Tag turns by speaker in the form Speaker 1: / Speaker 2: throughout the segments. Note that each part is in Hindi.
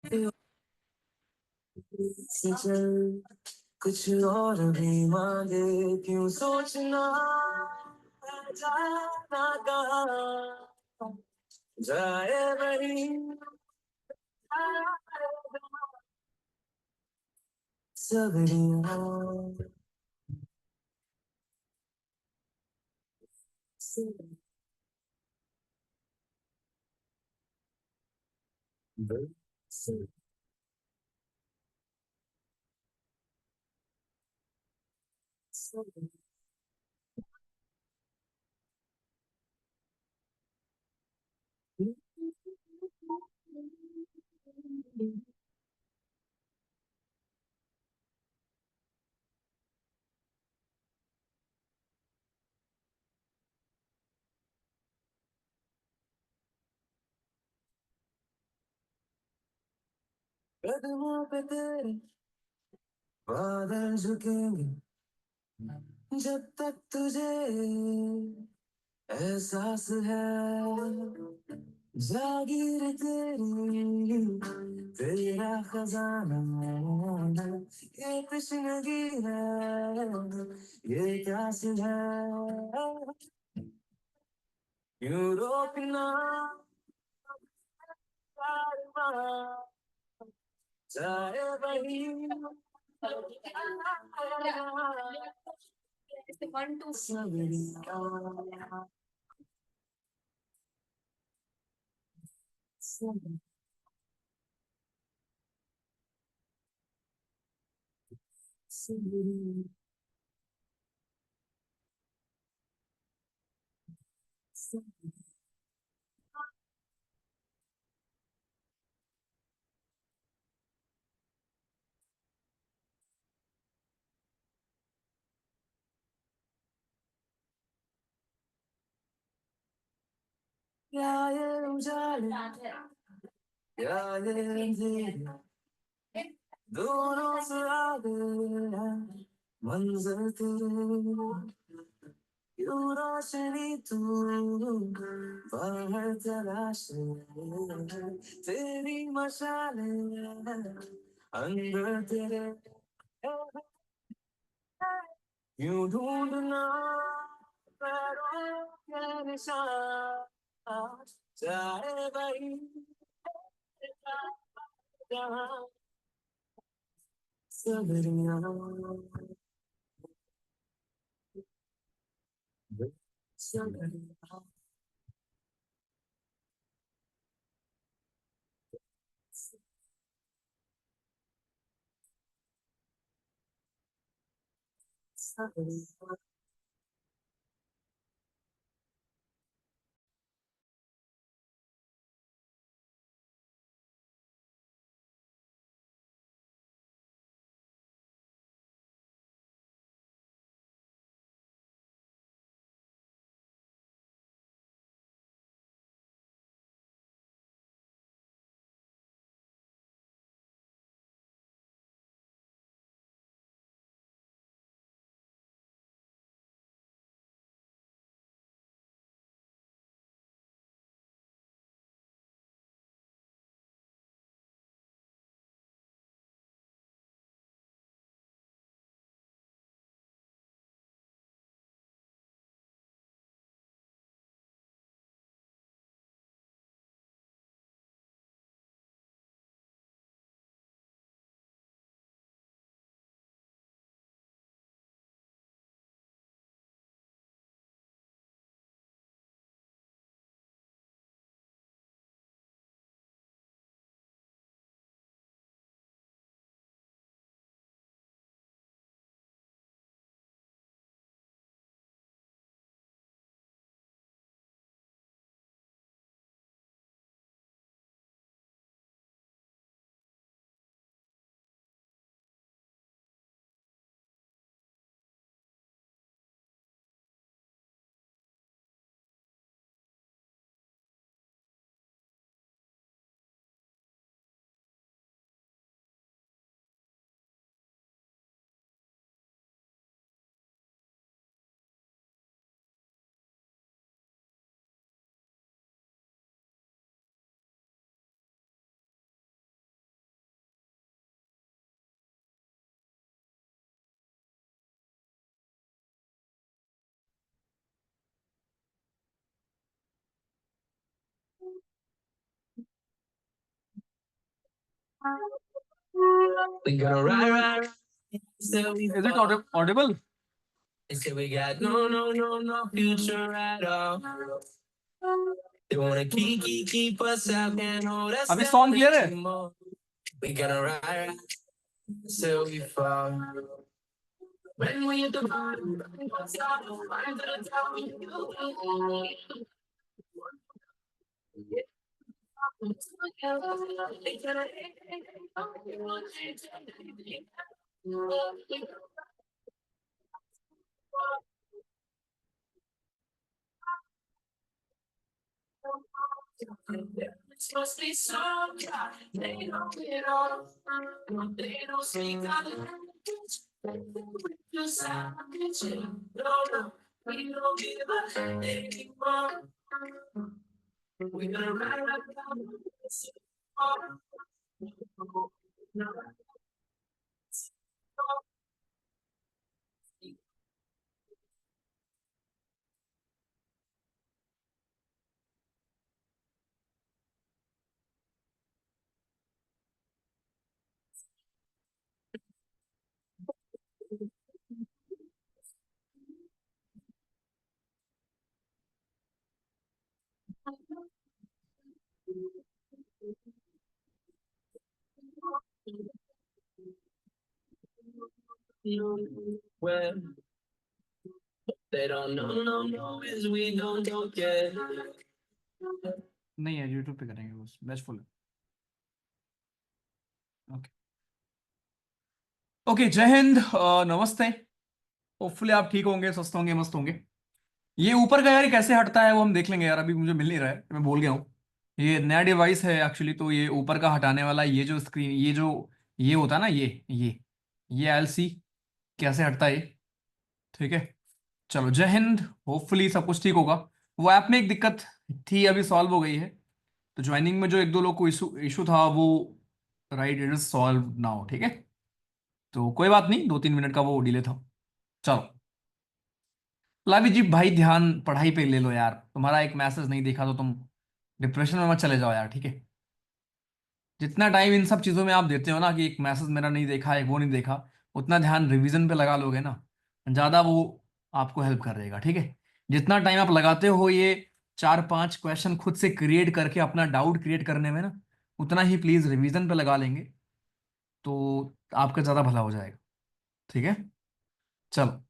Speaker 1: से चल कुछ और भी मांगे, क्यों सोचना है जाना कहाँ, जाए वही सगरिया से से से कदमों पे तेरे बादल झुकेंगे, जब तक तुझे एहसास है, जागीर तेरी तेरा खजाना, ये तश्नगी है, ये प्यास है, क्यों रोकना कारवां, चाहे वही सगरिया सगरिया क्या ये उजाले, क्या ये अंधेरे, दोनों से आगे है मंजिल तेरे, क्यों रोशनी तू बाहर तलाशे, तेरी मशाले अंदर तेरे, क्यों ढूंढना पैरों के निशान, चाहे वही जहाँ सगरिया सगरिया सगरिया We gonna ride. Still we
Speaker 2: Is it audible?
Speaker 1: Say we got no future at all. They wanna keep us out and hold us
Speaker 2: अभी
Speaker 1: down
Speaker 2: song clear है?
Speaker 1: anymore. We gonna ride till we fall. When we at the bottom, what's up? Right to the top, we go. It's supposed to be some guy. They don't get off. They don't speak our language. Just how could you? No, we don't give up anymore. We gonna ride like this. When they don't know is we don't get.
Speaker 2: नहीं है, YouTube पे करेंगे बस, बैच फुल है। ओके ओके, जय हिंद, नमस्ते। होपफुली आप ठीक होंगे, स्वस्थ होंगे, मस्त होंगे। ये ऊपर का यार कैसे हटता है वो हम देख लेंगे यार, अभी मुझे मिल नहीं रहा है, मैं भूल गया हूँ। ये नया डिवाइस है एक्चुअली, तो ये ऊपर का हटाने वाला, ये जो स्क्रीन, ये जो ये होता है ना, ये एलसी कैसे हटता है ये। ठीक है, चलो जय हिंद। होपफुली सब कुछ ठीक होगा। वो ऐप में एक दिक्कत थी, अभी सॉल्व हो गई है। तो ज्वाइनिंग में जो एक दो लोग को इशू इशू था वो, right, it is solve now. ठीक है, तो कोई बात नहीं, 2-3 मिनट का वो डिले था। चलो लाभी जी भाई, ध्यान पढ़ाई पे ले लो यार। तुम्हारा एक मैसेज नहीं देखा तो तुम डिप्रेशन में मत चले जाओ यार, ठीक है। जितना टाइम इन सब चीजों में आप देते हो ना, कि एक मैसेज मेरा नहीं देखा है, वो नहीं देखा, उतना ध्यान रिवीजन पे लगा लोगे ना, ज्यादा वो आपको हेल्प कर देगा, ठीक है। जितना टाइम आप लगाते हो ये 4-5 क्वेश्चन खुद से क्रिएट करके अपना डाउट क्रिएट करने में ना, उतना ही प्लीज रिवीजन पे लगा लेंगे तो आपका ज्यादा भला हो जाएगा, ठीक है। चलो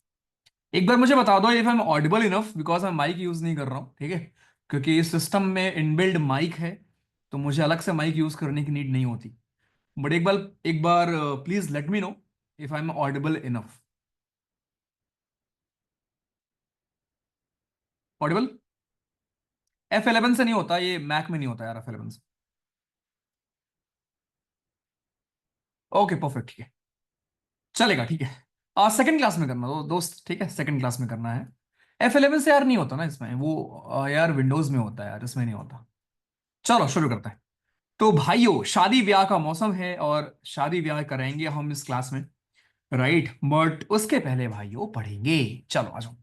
Speaker 2: एक बार मुझे बता दो if I am audible enough, because मैं माइक यूज नहीं कर रहा हूँ, ठीक है। क्योंकि इस सिस्टम में इनबिल्ड माइक है, तो मुझे अलग से माइक यूज करने की नीड नहीं होती। बट एक बार please let me know if I am audible enough. Audible? F11 से नहीं होता, ये मैक में नहीं होता यार, F11 से। ओके परफेक्ट, ठीक है, चलेगा, ठीक है। सेकंड क्लास में करना दोस्त, ठीक है, सेकंड क्लास में करना है। F11 से यार नहीं होता ना इसमें, वो यार विंडोज में होता है यार, इसमें नहीं होता। चलो शुरू करते हैं। तो भाइयों, शादी ब्याह का मौसम है और शादी ब्याह करेंगे हम इस क्लास में, राइट। बट उसके पहले भाइयों पढ़ेंगे। चलो आ जाओ।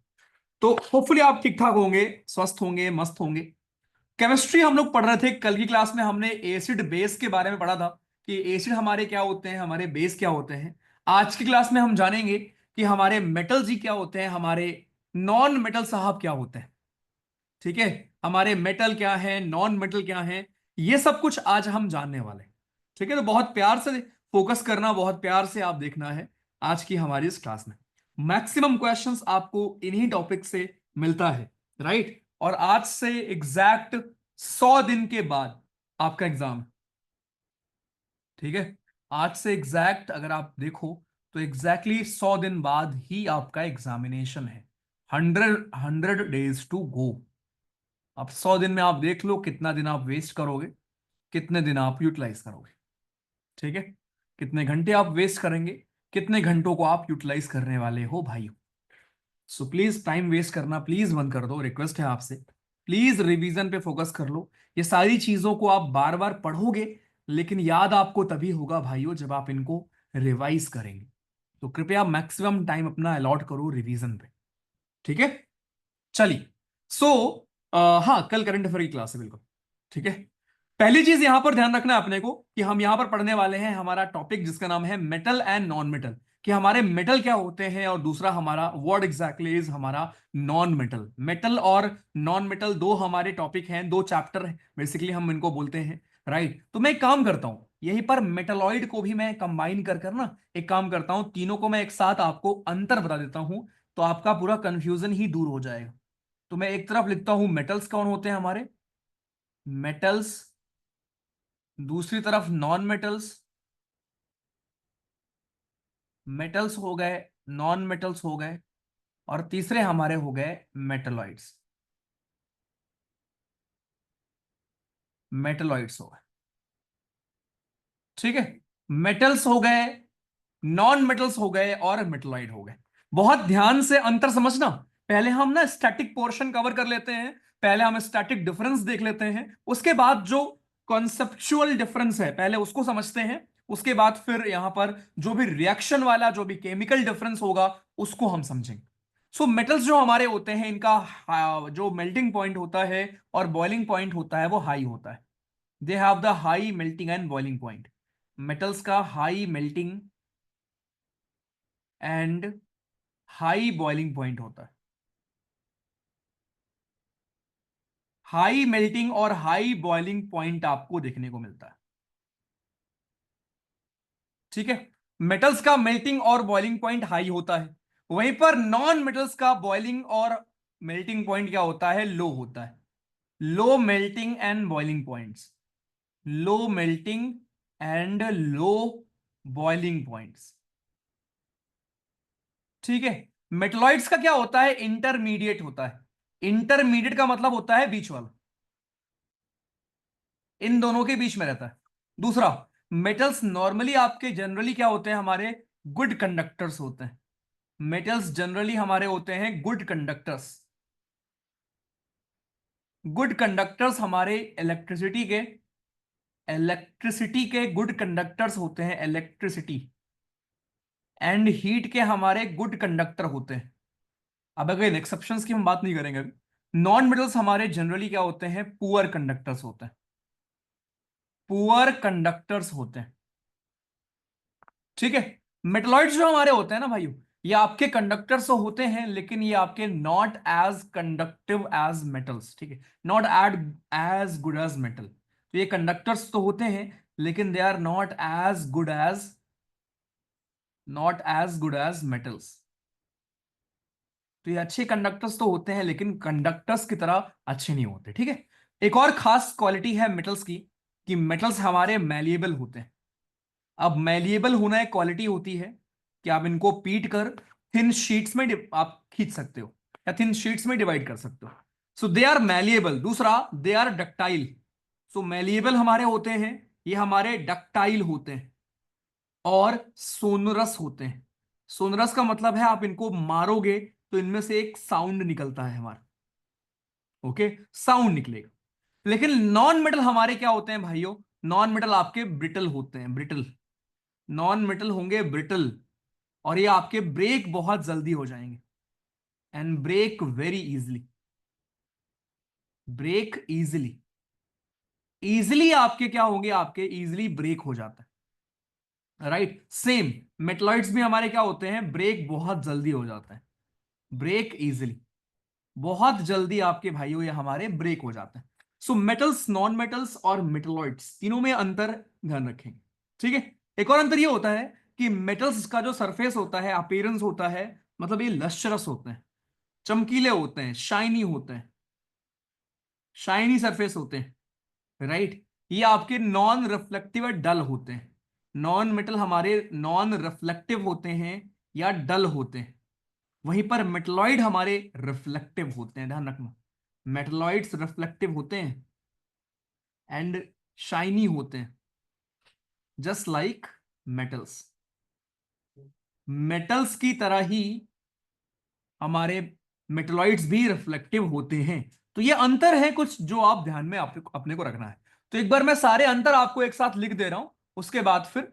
Speaker 2: तो होपफुली आप ठीक ठाक होंगे, स्वस्थ होंगे, मस्त होंगे। केमिस्ट्री हम लोग पढ़ रहे थे, कल की क्लास में हमने एसिड बेस के बारे में पढ़ा था, कि एसिड हमारे क्या होते हैं, हमारे बेस क्या होते हैं। आज की क्लास में हम जानेंगे कि हमारे मेटल जी क्या होते हैं, हमारे नॉन मेटल साहब क्या होते हैं, ठीक है। हमारे मेटल क्या है, नॉन मेटल क्या है, ये सब कुछ आज हम जानने वाले हैं, ठीक है। तो बहुत प्यार से फोकस करना, बहुत प्यार से आप देखना है आज की हमारी इस क्लास में। मैक्सिमम क्वेश्चंस आपको इन्हीं टॉपिक से मिलता है, राइट। और आज से एग्जैक्ट 100 दिन के बाद आपका एग्जाम है, ठीक है। आज से एग्जैक्ट अगर आप देखो तो एग्जैक्टली 100 दिन बाद ही आपका एग्जामिनेशन है। 100 डेज टू गो। अब 100 दिन में आप देख लो कितना दिन आप वेस्ट करोगे, कितने दिन आप यूटिलाइज करोगे, ठीक है। कितने घंटे आप वेस्ट करेंगे, कितने घंटों को आप यूटिलाइज करने वाले हो भाई। सो प्लीज टाइम वेस्ट करना प्लीज बंद कर दो, रिक्वेस्ट है आपसे। प्लीज रिवीजन पे फोकस कर लो। ये सारी चीजों को आप बार बार पढ़ोगे, लेकिन याद आपको तभी होगा भाइयों जब आप इनको रिवाइज करेंगे। तो कृपया मैक्सिमम टाइम अपना अलॉट करो रिवीजन पे, ठीक है। चलिए, सो हाँ, कल करंट अफेयर की क्लास है बिल्कुल, ठीक है। पहली चीज यहां पर ध्यान रखना है अपने को कि हम यहां पर पढ़ने वाले हैं हमारा टॉपिक जिसका नाम है मेटल एंड नॉन मेटल, कि हमारे मेटल क्या होते हैं, और दूसरा हमारा व्हाट एग्जैक्टली इज हमारा नॉन मेटल। मेटल और नॉन मेटल दो हमारे टॉपिक हैं, दो चैप्टर बेसिकली हम इनको बोलते हैं, राइट। तो मैं एक काम करता हूं, यहीं पर मेटलॉइड को भी मैं कंबाइन कर कर ना एक काम करता हूं, तीनों को मैं एक साथ आपको अंतर बता देता हूं, तो आपका पूरा कंफ्यूजन ही दूर हो जाएगा। तो मैं एक तरफ लिखता हूं मेटल्स कौन होते हैं हमारे, मेटल्स, दूसरी तरफ नॉन मेटल्स, मेटल्स हो गए, नॉन मेटल्स हो गए, और तीसरे हमारे हो गए मेटलॉइड्स, मेटलॉइड्स हो गए, ठीक है। मेटल्स हो गए, नॉन मेटल्स हो गए, और मेटलॉइड हो गए। बहुत ध्यान से अंतर समझना। पहले हम ना स्टैटिक पोर्शन कवर कर लेते हैं, पहले हम स्टैटिक डिफरेंस देख लेते हैं, उसके बाद जो कॉन्सेप्चुअल डिफरेंस है पहले उसको समझते हैं, उसके बाद फिर यहां पर जो भी रिएक्शन वाला जो भी केमिकल डिफरेंस होगा उसको हम समझेंगे। सो मेटल्स जो हमारे होते हैं इनका जो मेल्टिंग पॉइंट होता है और बॉइलिंग पॉइंट होता है वो हाई होता है। They have the high melting and boiling point. Metals का high melting and high boiling point होता है। हाई मेल्टिंग और हाई बॉइलिंग पॉइंट आपको देखने को मिलता है, ठीक है। मेटल्स का मेल्टिंग और बॉइलिंग पॉइंट हाई होता है, वहीं पर नॉन मेटल्स का बॉइलिंग और मेल्टिंग पॉइंट क्या होता है, लो होता है। Low melting and boiling points, low melting and low boiling points, ठीक है। मेटलॉइड्स का क्या होता है, इंटरमीडिएट होता है। इंटरमीडिएट का मतलब होता है बीच वाला, इन दोनों के बीच में रहता है। दूसरा, मेटल्स नॉर्मली आपके जनरली क्या होते हैं हमारे, गुड कंडक्टर्स होते हैं। मेटल्स जनरली हमारे होते हैं गुड कंडक्टर्स। गुड कंडक्टर्स हमारे इलेक्ट्रिसिटी के गुड कंडक्टर्स होते हैं, इलेक्ट्रिसिटी एंड हीट के हमारे गुड कंडक्टर होते हैं। अब अगर एक्सेप्शंस की हम बात नहीं करेंगे अभी। नॉन मेटल्स हमारे जनरली क्या होते हैं, पुअर कंडक्टर्स होते हैं, पुअर कंडक्टर्स होते हैं, ठीक है। मेटलॉइड्स जो हमारे होते हैं ना भाइयों, ये आपके कंडक्टर्स तो होते हैं लेकिन ये आपके not as conductive as metals, ठीक है, not as good as metal. तो ये कंडक्टर्स तो होते हैं लेकिन they are not as good as metals. तो ये अच्छे कंडक्टर्स तो होते हैं लेकिन कंडक्टर्स की तरह अच्छे नहीं होते, ठीक है। एक और खास क्वालिटी है मेटल्स की, कि मेटल्स हमारे मैलिएबल होते हैं। अब मैलिएबल होना एक क्वालिटी होती है कि आप इनको पीट कर थिन शीट्स में आप खींच सकते हो या थिन शीट्स में डिवाइड कर सकते हो। So they are malleable. दूसरा, they are ductile. So malleable हमारे होते हैं, ये हमारे डक्टाइल होते हैं और सोनरस होते हैं। सोनरस का मतलब है आप इनको मारोगे तो इनमें से एक साउंड निकलता है हमारा, ओके, साउंड निकलेगा। लेकिन नॉन मेटल हमारे क्या होते हैं भाइयों, नॉन मेटल आपके ब्रिटल होते हैं, ब्रिटल। नॉन मेटल होंगे ब्रिटल, और ये आपके ब्रेक बहुत जल्दी हो जाएंगे, and break very easily, break easily. Easily आपके क्या होंगे, आपके इजिली ब्रेक हो जाता है, राइट। सेम मेटलॉइड्स भी हमारे क्या होते हैं, ब्रेक बहुत जल्दी हो जाता है, ब्रेक इजिली, बहुत जल्दी आपके भाइयों ये हमारे ब्रेक हो जाते हैं। सो मेटल्स, नॉन मेटल्स और मेटलॉइड्स तीनों में अंतर ध्यान रखेंगे, ठीक है। एक और अंतर ये होता है कि मेटल्स का जो सरफेस होता है, अपीयरेंस होता है, मतलब ये लश्चरस होते हैं, चमकीले होते हैं, शाइनी होते हैं, शाइनी सरफेस होते हैं, राइट। ये आपके नॉन रिफ्लेक्टिव और डल होते हैं। नॉन मेटल हमारे नॉन रिफ्लेक्टिव होते हैं या डल होते हैं, वहीं पर मेटलॉइड हमारे रिफ्लेक्टिव होते हैं, ध्यान रखना। मेटलॉइड्स रिफ्लेक्टिव होते हैं एंड शाइनी होते हैं, जस्ट लाइक मेटल्स। मेटल्स की तरह ही हमारे मेटलॉइड्स भी रिफ्लेक्टिव होते हैं। तो ये अंतर है कुछ जो आप ध्यान में अपने को रखना है। तो एक बार मैं सारे अंतर आपको एक साथ लिख दे रहा हूं, उसके बाद फिर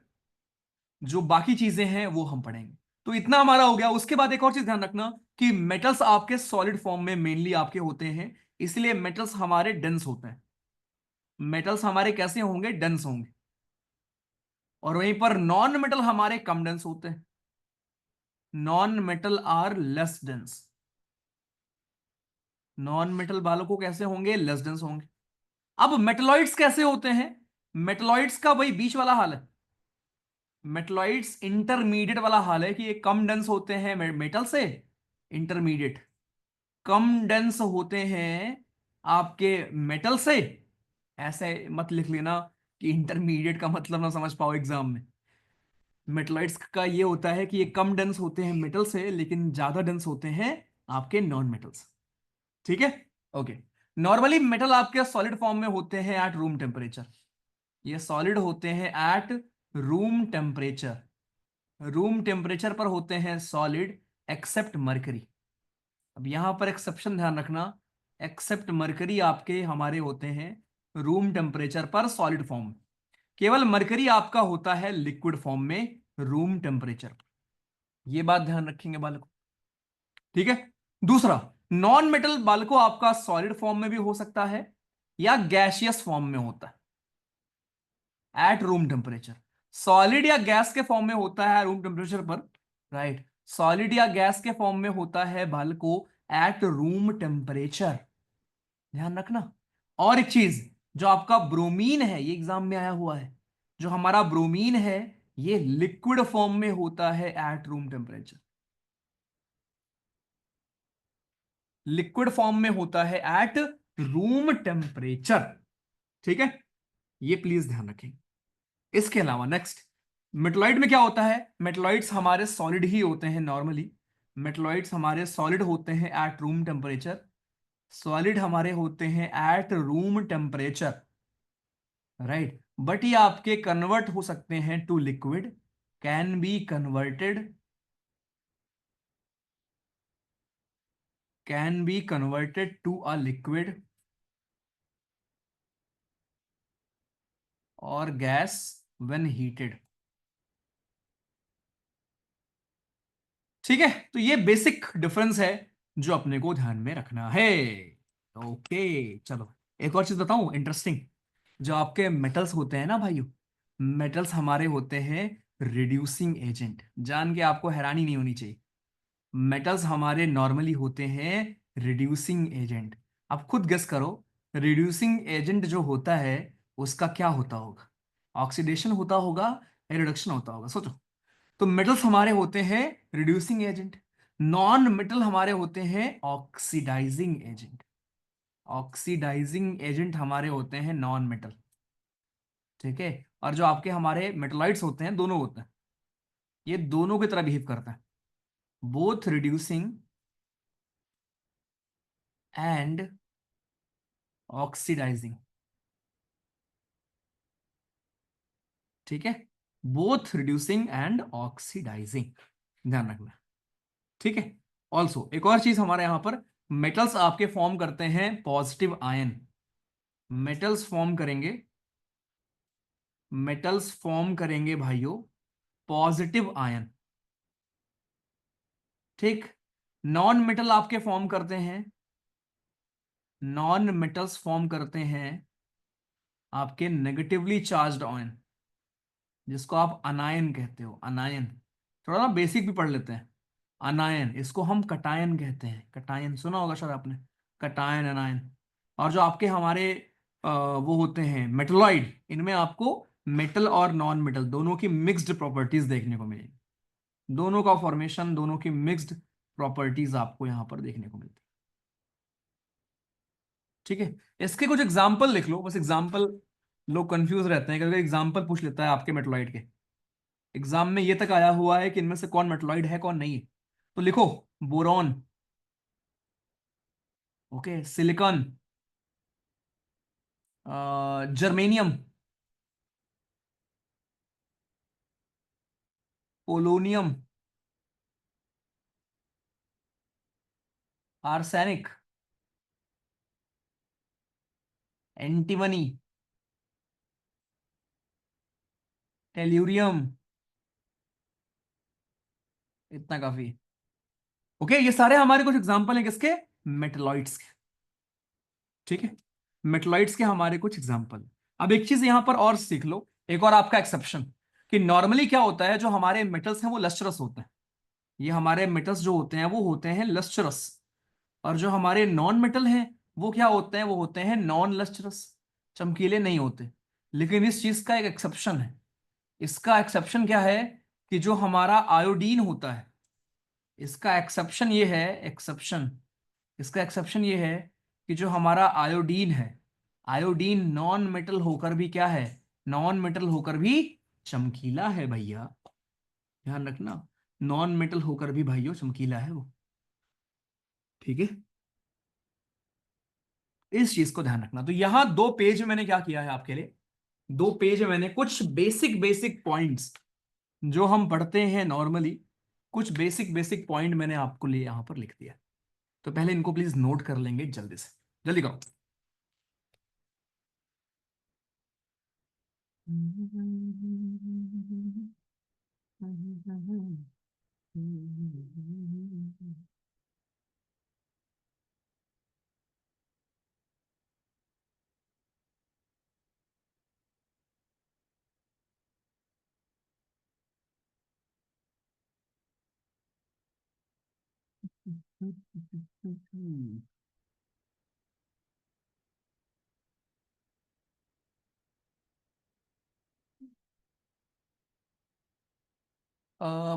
Speaker 2: जो बाकी चीजें हैं वो हम पढ़ेंगे। तो इतना हमारा हो गया। उसके बाद एक और चीज ध्यान रखना कि मेटल्स आपके सॉलिड फॉर्म में मेनली आपके होते हैं, इसलिए मेटल्स हमारे डेंस होते हैं। मेटल्स हमारे कैसे होंगे, डेंस होंगे, और वहीं पर नॉन मेटल हमारे कम डेंस होते हैं। Non metal are less dense. Non metal वालों को कैसे होंगे, लेस डेंस होंगे। अब मेटलॉइड्स कैसे होते हैं, मेटलॉइड्स का वही बीच वाला हाल है। मेटलॉइड्स इंटरमीडिएट वाला हाल है कि ये कम डेंस होते हैं मेटल से, इंटरमीडिएट। कम डेंस होते हैं आपके मेटल से। ऐसे मत लिख लेना कि इंटरमीडिएट का मतलब ना समझ पाओ एग्जाम में। मेटलॉइड्स का ये होता है कि ये कम डेंस होते हैं मेटल से, लेकिन ज्यादा डेंस होते हैं आपके नॉन मेटल्स। ठीक है, ओके। नॉर्मली मेटल आपके सॉलिड फॉर्म में होते हैं एट रूम टेम्परेचर। ये सॉलिड होते हैं at room temperature. Room temperature पर होते हैं सॉलिड, एक्सेप्ट मरकरी। अब यहां पर एक्सेप्शन ध्यान रखना, एक्सेप्ट मरकरी आपके हमारे होते हैं रूम टेम्परेचर पर सॉलिड फॉर्म। केवल मरकरी आपका होता है लिक्विड फॉर्म में रूम टेम्परेचर पर। यह बात ध्यान रखेंगे बालकों। ठीक है। दूसरा, नॉन मेटल बालकों आपका सॉलिड फॉर्म में भी हो सकता है या गैसियस फॉर्म में होता है एट रूम टेम्परेचर। सॉलिड या गैस के फॉर्म में होता है रूम टेम्परेचर पर, राइट। सॉलिड या गैस के फॉर्म में होता है बालकों एट रूम टेम्परेचर, ध्यान रखना। और एक चीज, जो आपका ब्रोमीन है, ये एग्जाम में आया हुआ है, जो हमारा ब्रोमीन है ये लिक्विड फॉर्म में होता है eight room temperature. Liquid form में होता है एट रूम टेम्परेचर। ठीक है, ये प्लीज ध्यान रखें। इसके अलावा नेक्स्ट, मेटलॉइड में क्या होता है, मेटलॉइड्स हमारे सॉलिड ही होते हैं नॉर्मली। मेटलॉइड्स हमारे सॉलिड होते हैं एट रूम टेम्परेचर। सॉलिड हमारे होते हैं at room temperature, right. But ये आपके कन्वर्ट हो सकते हैं to liquid, can be converted, can be converted to a liquid और गैस व्हेन हीटेड। ठीक है, तो ये बेसिक डिफरेंस है जो अपने को ध्यान में रखना है। ओके चलो, एक और चीज बताऊं इंटरेस्टिंग। जो आपके मेटल्स होते हैं ना भाइयों, मेटल्स हमारे होते हैं रिड्यूसिंग एजेंट। जान के आपको हैरानी नहीं होनी चाहिए, मेटल्स हमारे नॉर्मली होते हैं रिड्यूसिंग एजेंट। आप खुद गेस करो, रिड्यूसिंग एजेंट जो होता है उसका क्या होता होगा, ऑक्सीडेशन होता होगा या रिडक्शन होता होगा, सोचो। तो मेटल्स हमारे होते हैं रिड्यूसिंग एजेंट, नॉन मेटल हमारे होते हैं ऑक्सीडाइजिंग एजेंट। ऑक्सीडाइजिंग एजेंट हमारे होते हैं नॉन मेटल। ठीक है, और जो आपके हमारे मेटलाइट्स होते हैं, दोनों होते हैं, ये दोनों की तरह बिहेव करता है, बोथ रिड्यूसिंग एंड ऑक्सीडाइजिंग। ठीक है, बोथ रिड्यूसिंग एंड ऑक्सीडाइजिंग, ध्यान रखना। ठीक है। ऑल्सो एक और चीज हमारे यहां पर, मेटल्स आपके फॉर्म करते हैं पॉजिटिव आयन। मेटल्स फॉर्म करेंगे, मेटल्स फॉर्म करेंगे भाइयों पॉजिटिव आयन। ठीक। नॉन मेटल आपके फॉर्म करते हैं, नॉन मेटल्स फॉर्म करते हैं आपके नेगेटिवली चार्ज्ड आयन, जिसको आप अनायन कहते हो, अनायन। थोड़ा ना बेसिक भी पढ़ लेते हैं। अनायन, इसको हम कटायन कहते हैं, कटायन सुना होगा शायद आपने, कटायन अनायन। और जो आपके हमारे वो होते हैं मेटलॉइड, इनमें आपको मेटल और नॉन मेटल दोनों की मिक्स्ड प्रॉपर्टीज देखने को मिलेगी। दोनों का फॉर्मेशन, दोनों की मिक्स्ड प्रॉपर्टीज आपको यहां पर देखने को मिलती है। ठीक है, इसके कुछ एग्जाम्पल लिख लो, बस एग्जाम्पल। लोग कंफ्यूज रहते हैं, क्योंकि एग्जाम्पल पूछ लेता है आपके मेटलॉइड के। एग्जाम में ये तक आया हुआ है कि इनमें से कौन मेटलॉइड है कौन नहीं है। तो लिखो, boron, okay, silicon, germanium, polonium, arsenic, antimony, tellurium. इतना काफी है। ओके, ये सारे हमारे कुछ एग्जाम्पल हैं किसके, मेटलॉइड्स के। ठीक है, मेटलॉइड्स के हमारे कुछ एग्जांपल। अब एक चीज यहां पर और सीख लो, एक और आपका एक्सेप्शन, कि नॉर्मली क्या होता है, जो हमारे मेटल्स हैं वो लस्ट्रस होते हैं। ये हमारे मेटल्स जो होते हैं वो होते हैं लस्ट्रस, और जो हमारे नॉन मेटल हैं वो क्या होते हैं, वो होते हैं नॉन लस्ट्रस, चमकीले नहीं होते। लेकिन इस चीज का एक एक्सेप्शन है। इसका एक्सेप्शन क्या है, कि जो हमारा आयोडीन होता है, इसका एक्सेप्शन ये है, एक्सेप्शन, इसका एक्सेप्शन ये है कि जो हमारा आयोडीन है, आयोडीन नॉन मेटल होकर भी क्या है, नॉन मेटल होकर भी चमकीला है भैया। ध्यान रखना, नॉन मेटल होकर भी भाइयों चमकीला है वो। ठीक है, इस चीज को ध्यान रखना। तो यहां दो पेज में मैंने क्या किया है आपके लिए, दो पेज में मैंने कुछ बेसिक बेसिक पॉइंट्स जो हम पढ़ते हैं नॉर्मली, कुछ बेसिक बेसिक पॉइंट मैंने आपको लिए यहां पर लिख दिया। तो पहले इनको प्लीज नोट कर लेंगे जल्दी से, जल्दी करो।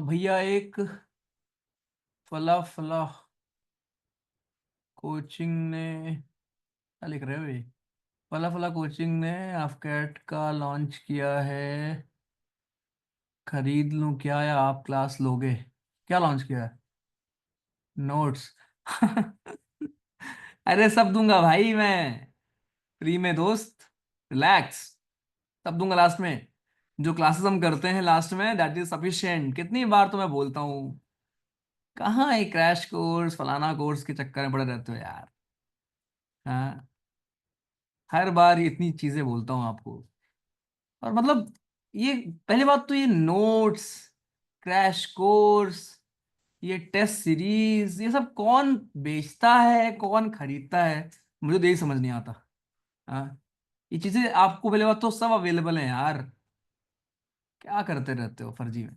Speaker 2: भैया एक फला फला कोचिंग ने, क्या लिख रहे हो ये, फला फला कोचिंग ने आपकैट का लॉन्च किया है, खरीद लूं क्या या आप क्लास लोगे? क्या लॉन्च किया है? नोट्स? अरे सब दूंगा भाई मैं, फ्री में दोस्त, रिलैक्स, सब दूंगा लास्ट में। जो क्लासेस हम करते हैं लास्ट में, दैट इज सफिशिएंट। कितनी बार तो मैं बोलता हूँ, कहाँ ये क्रैश कोर्स फलाना कोर्स के चक्कर में पड़े रहते हो यार। हाँ, हर बार ये इतनी चीजें बोलता हूँ आपको। और मतलब, ये पहली बात तो, ये नोट्स, क्रैश कोर्स, ये टेस्ट सीरीज, ये सब कौन बेचता है, कौन खरीदता है, मुझे तो यही समझ नहीं आता। हाँ, ये चीजें आपको पहले बात तो सब अवेलेबल है यार, क्या करते रहते हो फर्जी में।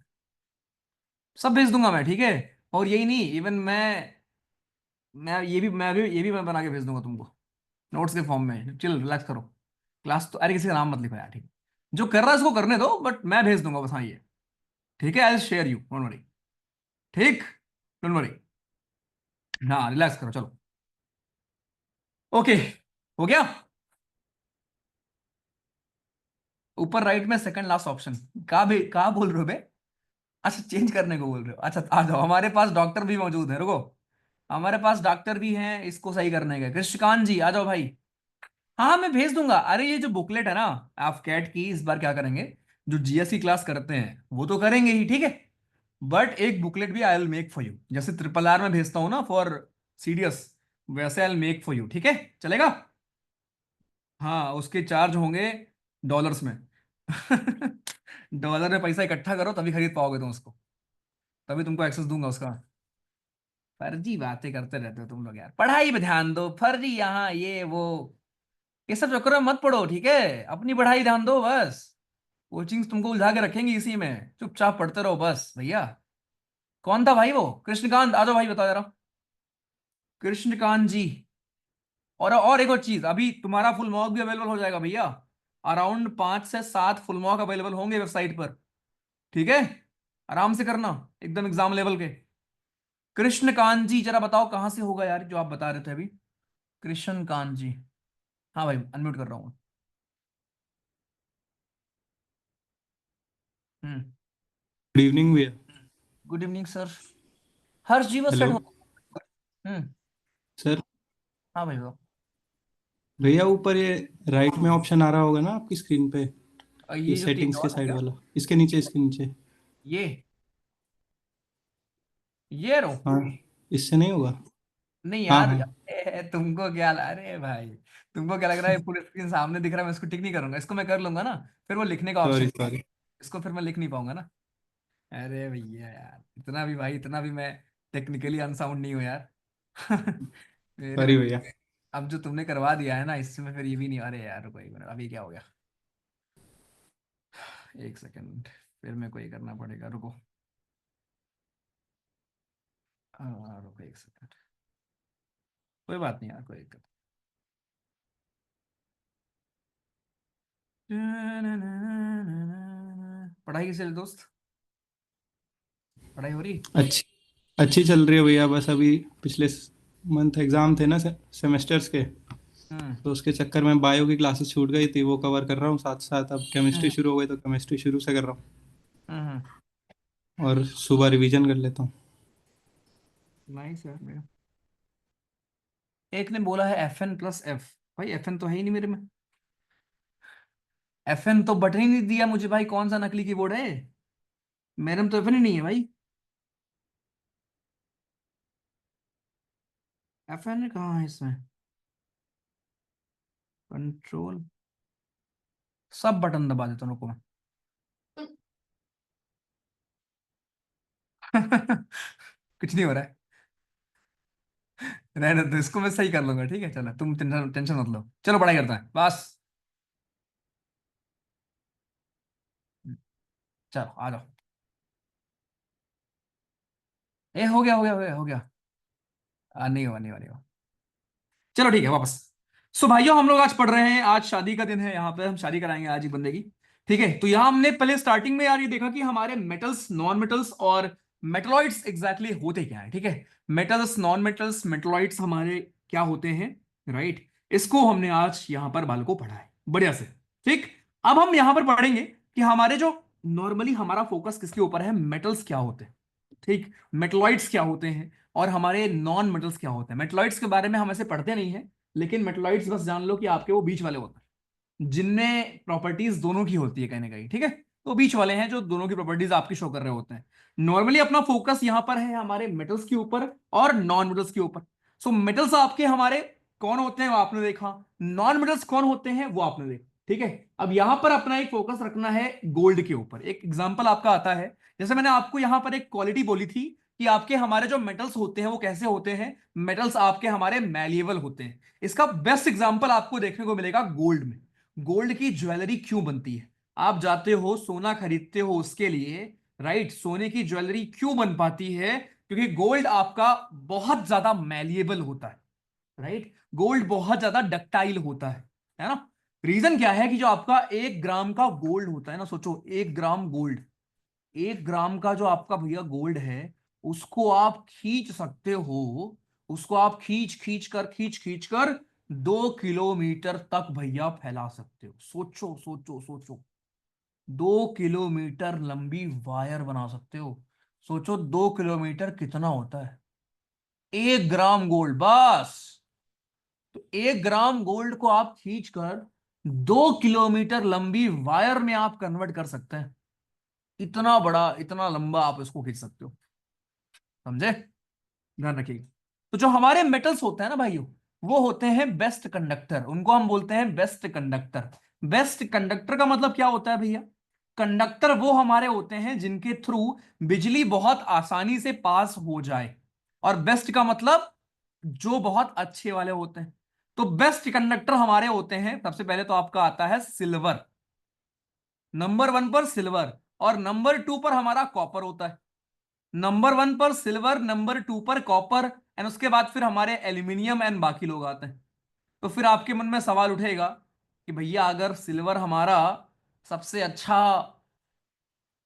Speaker 2: सब भेज दूंगा मैं, ठीक है। और यही नहीं, इवन मैं मैं बना के भेज दूंगा तुमको, नोट्स के फॉर्म में। चिल, रिलैक्स करो। क्लास तो, अरे किसी का नाम मत लिखो यार, ठीक है। जो कर रहा है उसको करने दो, बट मैं भेज दूंगा बस, हाँ ये, ठीक है। I share you, don't worry. ठीक, डोंट वरी। हाँ, रिलैक्स करो, चलो। ओके, हो गया। ऊपर राइट में सेकंड लास्ट ऑप्शन, कहा बोल रहे हो बे? अच्छा, चेंज करने को बोल रहे हो, अच्छा आ जाओ, हमारे पास डॉक्टर भी मौजूद है, रुको। हमारे पास डॉक्टर भी हैं इसको सही करने के, कृष्णकांत जी आ जाओ भाई। हाँ, मैं भेज दूंगा। अरे ये जो बुकलेट है ना, आप कैट की, इस बार क्या करेंगे, जो जीएस की क्लास करते हैं वो तो करेंगे ही, ठीक है। बट एक बुकलेट भी I will make for you, जैसे ट्रिपल आर में भेजता हूँ ना फॉर सीडीएस, वैसे I will make for you, ठीक है, चलेगा। हाँ, उसके चार्ज होंगे डॉलर्स में। डॉलर में पैसा इकट्ठा करो तभी खरीद पाओगे तुम उसको, तभी तुमको एक्सेस दूंगा उसका। फर्जी बातें करते रहते हो तुम लोग यार, पढ़ाई पे ध्यान दो, फर्जी यहाँ ये वो, ये सब चक्कर में मत पड़ो, ठीक है। अपनी पढ़ाई ध्यान दो बस, कोचिंग तुमको उलझा के रखेंगी इसी में, चुपचाप पढ़ते रहो बस भैया। कौन था भाई वो? कृष्णकांत, आ जाओ भाई, बताओ जरा। कृष्णकांत जी। और एक और चीज, अभी तुम्हारा फुल मॉक भी अवेलेबल हो जाएगा भैया। अराउंड 5 से 7 फुल मॉक अवेलेबल होंगे वेबसाइट पर, ठीक है। आराम से करना, एकदम एग्जाम लेवल के। कृष्णकांत जी, जरा बताओ कहाँ से होगा यार जो आप बता रहे थे अभी? कृष्णकांत जी, हाँ भाई, अनम्यूट कर रहा हूँ। हम्म।
Speaker 3: गुड इवनिंग भैया।
Speaker 2: Good evening sir. Harsh ji बस सेट
Speaker 3: हेलो
Speaker 2: हो। हम्म।
Speaker 3: सर।
Speaker 2: हाँ भाई वो,
Speaker 3: भैया ऊपर ये राइट में ऑप्शन आ रहा होगा ना आपकी स्क्रीन पे, ये
Speaker 2: ये जो तीन
Speaker 3: सेटिंग्स के
Speaker 2: डॉट है
Speaker 3: साइड
Speaker 2: क्या?
Speaker 3: वाला, इसके नीचे, इसके नीचे।
Speaker 2: ये रो।
Speaker 3: हाँ, इससे नहीं होगा।
Speaker 2: नहीं
Speaker 3: हाँ
Speaker 2: यार,
Speaker 3: हाँ।
Speaker 2: तुमको क्या अरे भाई, तुमको क्या लग रहा है पूरे स्क्रीन सामने दिख रहा है, मैं इसको टिक नहीं करूंगा, इसको मैं कर लूंगा ना, फिर वो लिखने का
Speaker 3: सॉरी
Speaker 2: ऑप्शन,
Speaker 3: सॉरी।
Speaker 2: इसको फिर मैं लिख नहीं पाऊंगा ना। अरे भैया यार, इतना भी भाई, इतना भी मैं टेक्निकली अनसाउंड नहीं हूँ यार। मेरे
Speaker 3: सॉरी
Speaker 2: भैया,
Speaker 3: भैया।
Speaker 2: अब जो तुमने करवा दिया है ना, इसमें फिर ये भी नहीं, अरे यार रुको एक मिनट, अभी क्या हो गया, एक सेकंड, फिर मेरे को ये करना पड़ेगा, रुको। रुको एक सेकंड, कोई बात नहीं यार, कोई दिक्कत। पढ़ाई कैसे चल दोस्त, पढ़ाई हो रही?
Speaker 3: अच्छी अच्छी चल रही है भैया। बस अभी पिछले मंथ एग्जाम थे ना सेमेस्टर्स के,
Speaker 2: हम्म।
Speaker 3: तो उसके चक्कर में बायो की क्लासेस छूट गई थी, वो कवर कर रहा हूँ साथ साथ। अब केमिस्ट्री
Speaker 2: हम्म।
Speaker 3: शुरू हो गई तो केमिस्ट्री शुरू से कर रहा हूँ,
Speaker 2: हम्म।
Speaker 3: और सुबह रिवीजन कर लेता हूँ।
Speaker 2: नाइस यार मेरा। एक ने बोला है FN+F, भाई FN तो है ही नहीं मेरे में, FN तो बटन ही नहीं दिया मुझे भाई, कौन सा नकली कीबोर्ड है, मेरे में तो FN ही नहीं है भाई। FN कहाँ है इसमें, कंट्रोल, सब बटन दबा देता हूँ, रुको मैं। कुछ नहीं हो रहा है, रहने दो इसको, मैं सही कर लूंगा, ठीक है, चलो तुम टेंशन टेंशन मत लो, चलो पढ़ाई करते हैं बस। चलो आ जाओ। ए हो गया हो गया हो गया हो गया। नहीं हुआ नहीं हुआ नहीं हुआ। चलो ठीक है वापस। सो भाइयों, हम लोग आज पढ़ रहे हैं, आज शादी का दिन है, यहाँ पे हम शादी कराएंगे आज ही बंदे की। ठीक है, तो यहाँ हमने पहले स्टार्टिंग में यार ये देखा कि हमारे मेटल्स, नॉन मेटल्स और मेटलॉइड्स एग्जैक्टली होते क्या है। ठीक है, मेटल्स, नॉन मेटल्स, मेटलॉइड्स हमारे क्या होते हैं, राइट। इसको हमने आज यहाँ पर बाल को पढ़ा है बढ़िया से। ठीक, अब हम यहाँ पर पढ़ेंगे कि हमारे जो नॉर्मली हमारा फोकस किसके ऊपर है, मेटल्स क्या होते हैं, ठीक, मेटलॉइड्स क्या होते हैं, और हमारे नॉन मेटल्स क्या होते हैं। मेटलॉइड्स के बारे में हम ऐसे पढ़ते नहीं है, लेकिन मेटलॉइड्स बस जान लो कि आपके वो बीच वाले होते हैं जिनमें प्रॉपर्टीज दोनों की होती है कहीं ना कहीं। ठीक है, तो बीच वाले हैं जो दोनों की प्रॉपर्टीज आपकी शो कर रहे होते हैं। नॉर्मली अपना फोकस यहां पर है हमारे मेटल्स के ऊपर और नॉन मेटल्स के ऊपर। सो मेटल्स आपके हमारे कौन होते हैं वो आपने देखा, नॉन मेटल्स कौन होते हैं वो आपने देखा। ठीक है, अब यहां पर अपना एक फोकस रखना है गोल्ड के ऊपर। एक एग्जांपल आपका आता है, जैसे मैंने आपको यहां पर एक क्वालिटी बोली थी कि आपके हमारे जो मेटल्स होते हैं वो कैसे होते हैं, मेटल्स आपके हमारे मैलिएबल होते हैं। इसका बेस्ट एग्जांपल आपको देखने को मिलेगा गोल्ड में। गोल्ड की ज्वेलरी क्यों बनती है, आप जाते हो सोना खरीदते हो उसके लिए, राइट। सोने की ज्वेलरी क्यों बन पाती है, क्योंकि गोल्ड आपका बहुत ज्यादा मैलिएबल होता है, राइट। गोल्ड बहुत ज्यादा डक्टाइल होता है ना। रीजन क्या है कि जो आपका 1 ग्राम का गोल्ड होता है ना, सोचो 1 ग्राम गोल्ड, 1 ग्राम का जो आपका भैया गोल्ड है, उसको आप खींच सकते हो, उसको आप खींच खींच कर 2 किलोमीटर तक भैया फैला सकते हो। सोचो सोचो सोचो, 2 किलोमीटर लंबी वायर बना सकते हो। सोचो 2 किलोमीटर कितना होता है, 1 ग्राम गोल्ड बस। तो 1 ग्राम गोल्ड को आप खींच कर 2 किलोमीटर लंबी वायर में आप कन्वर्ट कर सकते हैं। इतना बड़ा, इतना लंबा आप इसको खींच सकते हो, समझे, ध्यान रखिएगा। तो जो हमारे मेटल्स होते हैं ना भाइयों, वो होते हैं बेस्ट कंडक्टर, उनको हम बोलते हैं बेस्ट कंडक्टर। बेस्ट कंडक्टर का मतलब क्या होता है भैया, कंडक्टर वो हमारे होते हैं जिनके थ्रू बिजली बहुत आसानी से पास हो जाए, और बेस्ट का मतलब जो बहुत अच्छे वाले होते हैं। तो बेस्ट कंडक्टर हमारे होते हैं, सबसे पहले तो आपका आता है सिल्वर, नंबर 1 पर सिल्वर, और नंबर 2 पर हमारा कॉपर होता है। नंबर 1 पर सिल्वर, नंबर 2 पर कॉपर, एंड उसके बाद फिर हमारे एल्यूमिनियम एंड बाकी लोग आते हैं। तो फिर आपके मन में सवाल उठेगा कि भैया अगर सिल्वर हमारा सबसे अच्छा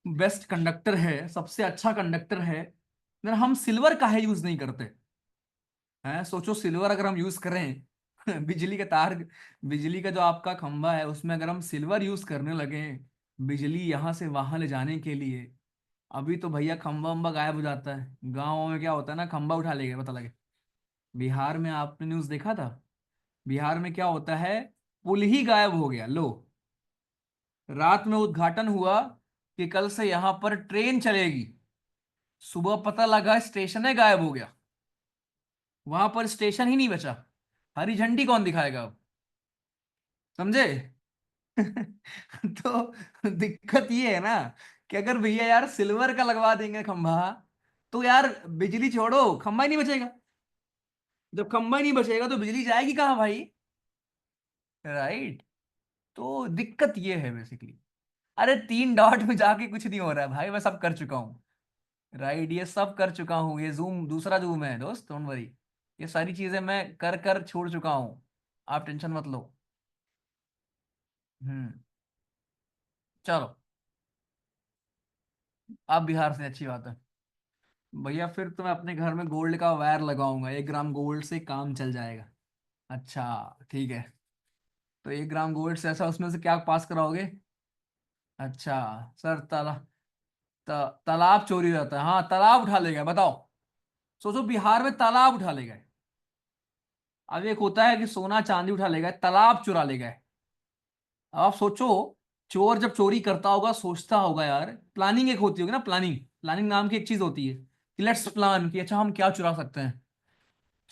Speaker 2: बेस्ट कंडक्टर है, सबसे अच्छा कंडक्टर है, then हम सिल्वर काहे यूज नहीं करते हैं। सोचो सिल्वर अगर हम यूज करें बिजली का तार, बिजली का जो आपका खंभा है उसमें अगर हम सिल्वर यूज करने लगे बिजली यहां से वहां ले जाने के लिए, अभी तो भैया खंभा वंबा गायब हो जाता है। गाँव में क्या होता है ना, खंभा उठा ले गए, पता लगे। बिहार में आपने न्यूज देखा था, बिहार में क्या होता है, पुल ही गायब हो गया। लो, रात में उद्घाटन हुआ कि कल से यहां पर ट्रेन चलेगी, सुबह पता लगा स्टेशन ही गायब हो गया, वहां पर स्टेशन ही नहीं बचा। हरी झंडी कौन दिखाएगा अब, समझे। तो दिक्कत ये है ना कि अगर भैया यार सिल्वर का लगवा देंगे खंभा, तो यार बिजली छोड़ो खंभा ही नहीं बचेगा। जब खंभा ही नहीं बचेगा तो बिजली जाएगी कहाँ भाई, राइट। तो दिक्कत ये है बेसिकली। अरे 3 डॉट में जाके कुछ नहीं हो रहा है भाई, मैं सब कर चुका हूँ, राइट, ये सब कर चुका हूँ। ये जूम दूसरा जूम है दोस्त, डोंट वरी। ये सारी चीजें मैं कर कर छोड़ चुका हूँ, आप टेंशन मत लो। हम्म। चलो, आप बिहार से, अच्छी बात है भैया। फिर तो मैं अपने घर में गोल्ड का वायर लगाऊंगा, 1 ग्राम गोल्ड से काम चल जाएगा। अच्छा ठीक है। तो 1 ग्राम गोल्ड से ऐसा, उसमें से क्या पास कराओगे? अच्छा सर, तालाब चोरी हो जाता है, हाँ तालाब उठा ले गए, बताओ। सोचो बिहार में तालाब उठा ले गए। अब एक होता है कि सोना चांदी उठा ले गए, तालाब चुरा ले गए। अब आप सोचो, चोर जब चोरी करता होगा सोचता होगा यार, प्लानिंग एक होती होगी ना, प्लानिंग, प्लानिंग नाम की एक चीज होती है कि लेट्स प्लान, कि अच्छा हम क्या चुरा सकते हैं।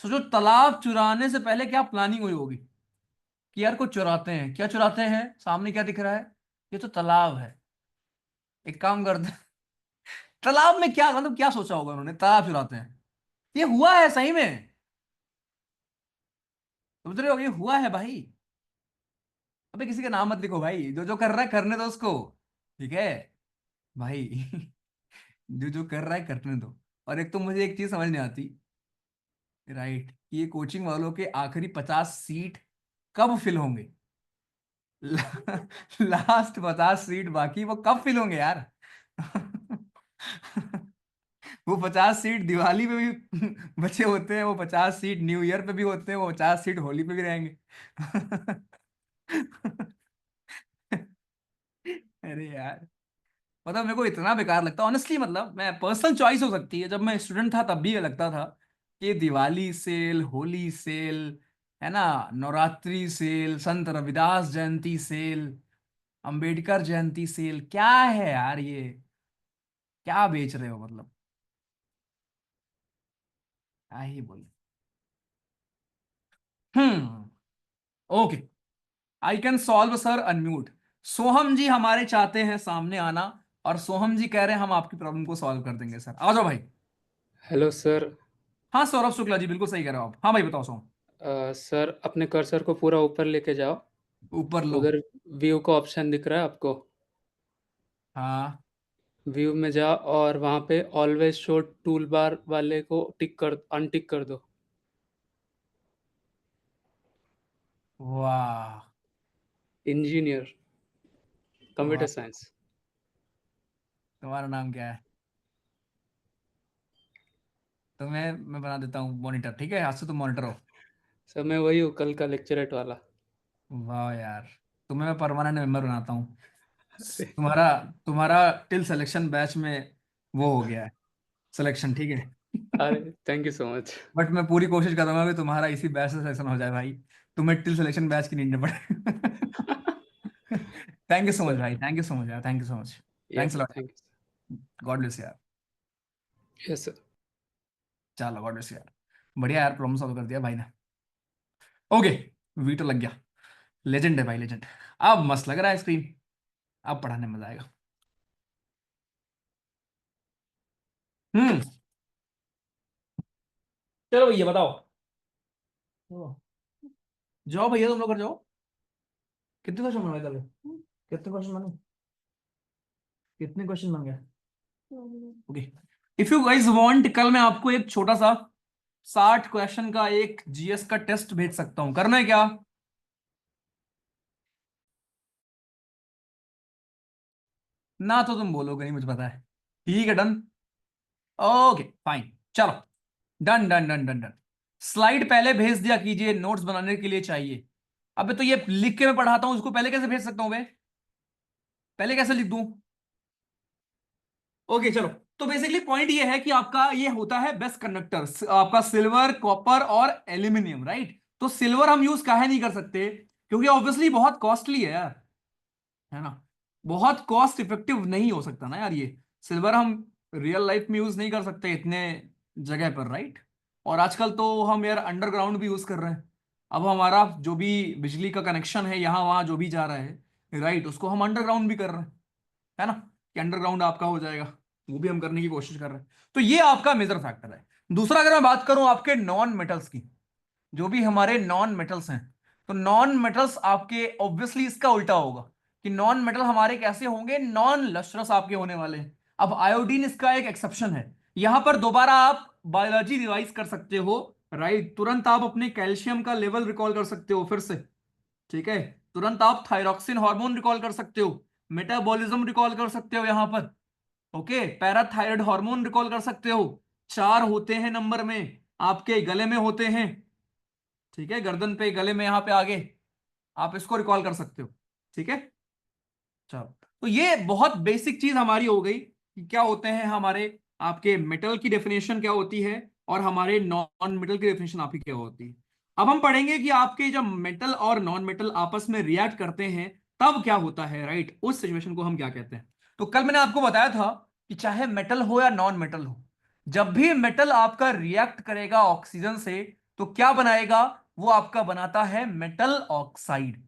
Speaker 2: सोचो तालाब चुराने से पहले क्या प्लानिंग हुई होगी कि यार कुछ चुराते हैं, क्या चुराते हैं, सामने क्या दिख रहा है, ये तो तालाब है, एक काम करते हैं। तालाब में क्या मतलब, क्या सोचा होगा उन्होंने, तालाब चुराते हैं। ये हुआ है सही में, समझ रहे हो, ये हुआ है भाई। अबे किसी का नाम मत लिखो भाई, जो जो कर रहा है करने दो उसको, ठीक है भाई। जो जो कर रहा है करने दो। और एक तो मुझे एक चीज समझ नहीं आती, राइट, कि ये कोचिंग वालों के आखिरी 50 सीट कब फिल होंगे? लास्ट 50 सीट बाकी, वो कब फिल होंगे यार? वो 50 सीट दिवाली पे भी बचे होते हैं, वो 50 सीट न्यू ईयर पे भी होते हैं, वो 50 सीट होली पे भी रहेंगे। अरे यार, मतलब मेरे को इतना बेकार लगता है ऑनेस्टली। मतलब मैं, पर्सनल चॉइस हो सकती है, जब मैं स्टूडेंट था तब भी ये लगता था कि दिवाली सेल, होली सेल, है ना, नवरात्रि सेल, संत रविदास जयंती सेल, अंबेडकर जयंती सेल, क्या है यार ये, क्या बेच रहे हो मतलब, क्या ही बोल। Okay, I can solve sir, unmute. Soham ji हमारे चाहते हैं सामने आना, और सोहम जी कह रहे हैं हम आपकी प्रॉब्लम को सॉल्व कर देंगे सर, आ जाओ भाई।
Speaker 4: Hello sir.
Speaker 2: हाँ सौरभ शुक्ला जी, बिल्कुल सही कह रहे हो आप, हाँ भाई बताओ सोहम।
Speaker 4: सर अपने कर्सर को पूरा ऊपर लेके जाओ।
Speaker 2: ऊपर लो।
Speaker 4: उधर व्यू का ऑप्शन दिख रहा है आपको?
Speaker 2: हाँ।
Speaker 4: व्यू में जाओ और वहाँ पे ऑलवेज शो टूल बार वाले को टिक कर अनटिक कर दो।
Speaker 2: वाह।
Speaker 4: इंजीनियर,
Speaker 2: वाह,
Speaker 4: कंप्यूटर साइंस।
Speaker 2: तुम्हारा नाम क्या है? मैं बना देता हूँ मॉनिटर, ठीक है, आज से तुम मॉनिटर हो।
Speaker 4: सर मैं वही हूँ, कल का लेक्चरेट वाला।
Speaker 2: वाह यार, तुम्हें मैं परमानेंट मेंबर बनाता हूँ।
Speaker 4: अरे
Speaker 2: तुम्हारा तुम्हारा टिल सिलेक्शन बैच में वो हो गया है, सिलेक्शन, ठीक है।
Speaker 4: अरे thank you so much.
Speaker 2: But मैं पूरी कोशिश करूंगा कि तुम्हारा इसी बैच से सिलेक्शन हो जाए भाई, तुम्हें टिल सिलेक्शन बैच की नींद न पड़े। Thank you so much
Speaker 4: sir
Speaker 2: भाई, थैंक यू सो मच यार, thank you so much.
Speaker 4: Yes
Speaker 2: thanks
Speaker 4: sir,
Speaker 2: lot.
Speaker 4: Thank
Speaker 2: God bless यार।
Speaker 4: यू। Yes sir.
Speaker 2: चलो गॉड ब्लेस यार, बढ़िया यार, प्रॉब्लम सॉल्व कर दिया भाई ने। ओके, वीटो लग गया, लेजेंड है भाई, लेजेंड। अब मस्त लग रहा है स्क्रीन, अब पढ़ाने में मजा आएगा। हम्म। चलो भैया बताओ। ओ, जाओ भैया तुम लोग कर जाओ। कितने क्वेश्चन बनवाए कल? कितने क्वेश्चन बने? कितने क्वेश्चन बन गए? Okay, if you guys want, कल मैं आपको एक छोटा सा 60 क्वेश्चन का एक जीएस का टेस्ट भेज सकता हूं, करना है क्या? ना तो तुम बोलोगे नहीं, मुझे पता है। ठीक है, डन। ओके फाइन, चलो, done done done done done. Slide पहले भेज दिया कीजिए, नोट्स बनाने के लिए चाहिए। अबे तो ये लिख के मैं पढ़ाता हूं, उसको पहले कैसे भेज सकता हूं बे? पहले कैसे लिख दूं? ओके चलो। तो बेसिकली पॉइंट ये है कि आपका ये होता है बेस्ट कंडक्टर, आपका सिल्वर, कॉपर और एल्यूमिनियम, राइट। तो सिल्वर हम यूज काहे नहीं कर सकते, क्योंकि ऑब्वियसली बहुत कॉस्टली है यार, है ना, बहुत कॉस्ट इफेक्टिव नहीं हो सकता ना यार ये। सिल्वर हम रियल लाइफ में यूज नहीं कर सकते इतने जगह पर, राइट। और आजकल तो हम यार अंडरग्राउंड भी यूज कर रहे हैं। अब हमारा जो भी बिजली का कनेक्शन है यहाँ वहां जो भी जा रहा है, राइट, उसको हम अंडरग्राउंड भी कर रहे हैं, है ना, कि अंडरग्राउंड आपका हो जाएगा, वो भी हम करने की कोशिश कर रहे हैं। तो ये आपका मेजर फैक्टर है। दूसरा, अगर मैं बात करूं आपके नॉन मेटल्स की, जो भी हमारे नॉन मेटल्स हैं, तो नॉन मेटल्स आपके ऑब्वियसली इसका उल्टा होगा कि नॉन मेटल हमारे कैसे होंगे, नॉन लस्ट्रस आपके होने वाले हैं। अब आयोडीन इसका एक एक्सेप्शन है। यहां पर दोबारा आप बायोलॉजी रिवाइज कर सकते हो, राइट, तुरंत आप अपने कैल्शियम का लेवल रिकॉल कर सकते हो फिर से, ठीक है, तुरंत आप थायरॉक्सिन हार्मोन रिकॉल कर सकते हो, मेटाबॉलिज्म रिकॉल कर सकते हो यहां पर, ओके, पैराथायराइड हार्मोन रिकॉल कर सकते हो, 4 होते हैं नंबर में, आपके गले में होते हैं, ठीक है, गर्दन पे, गले में, यहां पे आगे, आप इसको रिकॉल कर सकते हो, ठीक है। चलो, तो ये बहुत बेसिक चीज हमारी हो गई कि क्या होते हैं हमारे आपके मेटल की डेफिनेशन क्या होती है और हमारे नॉन मेटल की डेफिनेशन आपकी क्या होती है। अब हम पढ़ेंगे कि आपके जब मेटल और नॉन मेटल आपस में रिएक्ट करते हैं तब क्या होता है, राइट, उस सिचुएशन को हम क्या कहते हैं। तो कल मैंने आपको बताया था कि चाहे मेटल हो या नॉन मेटल हो, जब भी मेटल आपका रिएक्ट करेगा ऑक्सीजन से तो क्या बनाएगा, वो आपका बनाता है मेटल ऑक्साइड।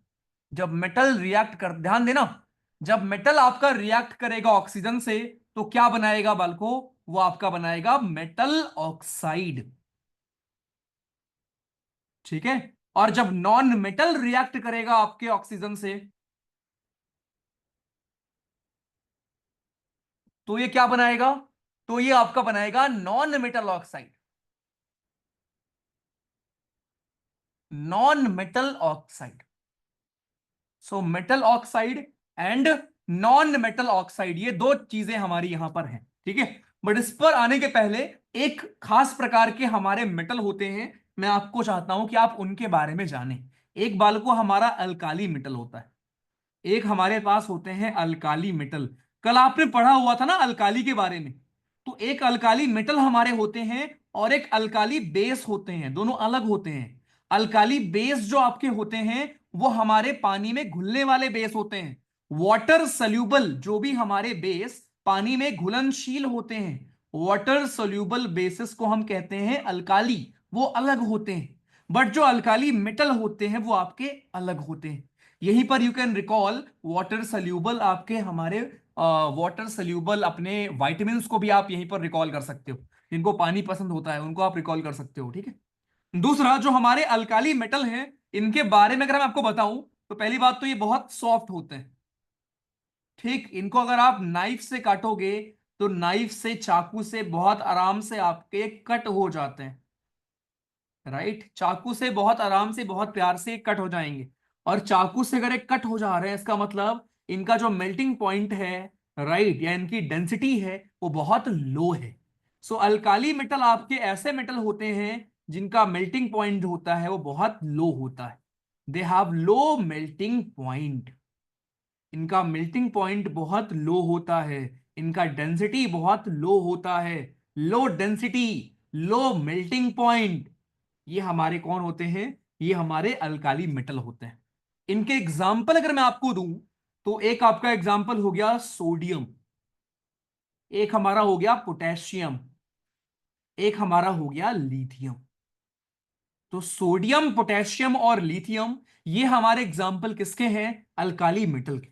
Speaker 2: जब मेटल रिएक्ट कर, ध्यान देना, जब मेटल आपका रिएक्ट करेगा ऑक्सीजन से तो क्या बनाएगा बालको, वो आपका बनाएगा मेटल ऑक्साइड, ठीक है। और जब नॉन मेटल रिएक्ट करेगा आपके ऑक्सीजन से तो ये क्या बनाएगा, तो ये आपका बनाएगा non metal oxide, non metal oxide. So metal oxide and non metal oxide, ये दो चीजें हमारी यहां पर हैं, ठीक है। बट इस पर आने के पहले एक खास प्रकार के हमारे मेटल होते हैं, मैं आपको चाहता हूं कि आप उनके बारे में जानें। एक बालको हमारा अल्काली मेटल होता है, एक हमारे पास होते हैं अल्काली मेटल। कल आपने पढ़ा हुआ था ना अल्काली के बारे में, तो एक अल्काली मेटल हमारे होते हैं और एक अल्काली बेस होते हैं, दोनों अलग होते हैं। अल्काली बेस जो आपके होते हैं वो हमारे पानी में घुलने वाले बेस होते हैं, वाटर सल्यूबल जो भी हमारे बेस पानी में घुलनशील होते हैं, वाटर सोल्यूबल बेसिस को हम कहते हैं अल्काली, वो अलग होते हैं। बट जो अल्काली मेटल होते हैं वो आपके अलग होते हैं। यहीं पर you can recall water soluble, आपके हमारे वाटर सल्यूबल अपने वाइटामिन्स को भी आप यहीं पर रिकॉल कर सकते हो, जिनको पानी पसंद होता है उनको आप रिकॉल कर सकते हो, ठीक है। दूसरा, जो हमारे अल्काली मेटल हैं इनके बारे में अगर मैं आपको बताऊं तो पहली बात तो ये बहुत सॉफ्ट होते हैं, ठीक, इनको अगर आप नाइफ से काटोगे तो नाइफ से, चाकू से बहुत आराम से आपके कट हो जाते हैं, राइट, चाकू से बहुत आराम से, बहुत प्यार से कट हो जाएंगे। और चाकू से अगर एक कट हो जा रहे हैं इसका मतलब इनका जो मेल्टिंग पॉइंट है, राइट, या इनकी डेंसिटी है वो बहुत लो है। सो अल्काली मेटल आपके ऐसे मेटल होते हैं जिनका मेल्टिंग पॉइंट होता है वो बहुत लो होता है, they have low melting point, इनका मेल्टिंग पॉइंट बहुत लो होता है, इनका डेंसिटी बहुत लो होता है, low density, low melting point, ये हमारे कौन होते हैं, ये हमारे अल्काली मेटल होते हैं। इनके एग्जाम्पल अगर मैं आपको दूं तो एक आपका एग्जाम्पल हो गया सोडियम, एक हमारा हो गया पोटेशियम, एक हमारा हो गया लिथियम। तो सोडियम, पोटेशियम और लिथियम ये हमारे एग्जाम्पल किसके हैं, अल्काली मेटल के।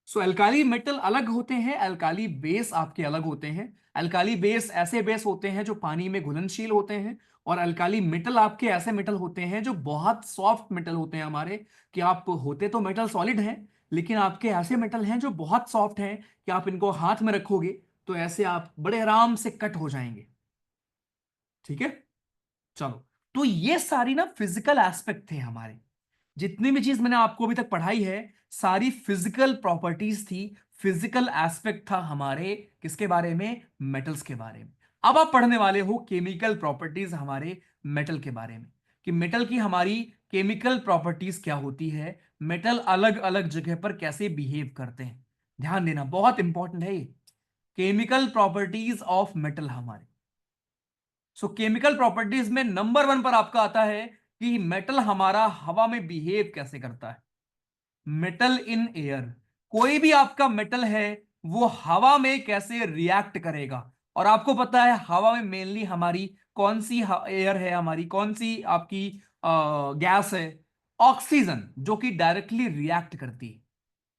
Speaker 2: सो अल्काली मेटल अलग होते हैं, अल्काली बेस आपके अलग होते हैं। अल्काली बेस ऐसे बेस होते हैं जो पानी में घुलनशील होते हैं, और अल्काली मेटल आपके ऐसे मेटल होते हैं जो बहुत सॉफ्ट मेटल होते हैं हमारे, कि आप होते तो मेटल सॉलिड हैं लेकिन आपके ऐसे मेटल हैं जो बहुत सॉफ्ट हैं कि आप इनको हाथ में रखोगे तो ऐसे आप बड़े आराम से कट हो जाएंगे, ठीक है। चलो, तो ये सारी ना फिजिकल एस्पेक्ट थे हमारे, जितनी भी चीज मैंने आपको अभी तक पढ़ाई है सारी फिजिकल प्रॉपर्टीज थी, फिजिकल एस्पेक्ट था हमारे किसके बारे में, मेटल्स के बारे में। अब आप पढ़ने वाले हो केमिकल प्रॉपर्टीज हमारे मेटल के बारे में, कि मेटल की हमारी केमिकल प्रॉपर्टीज क्या होती है, मेटल अलग अलग जगह पर कैसे बिहेव करते हैं। ध्यान देना, बहुत इंपॉर्टेंट है ये, केमिकल प्रॉपर्टीज ऑफ मेटल हमारे। सो केमिकल प्रॉपर्टीज में नंबर 1 पर आपका आता है कि मेटल हमारा हवा में बिहेव कैसे करता है। मेटल इन एयर, कोई भी आपका मेटल है वो हवा में कैसे रिएक्ट करेगा। और आपको पता है हवा में मेनली हमारी कौन सी एयर है, हमारी कौन सी आपकी गैस है, ऑक्सीजन, जो कि डायरेक्टली रिएक्ट करती है,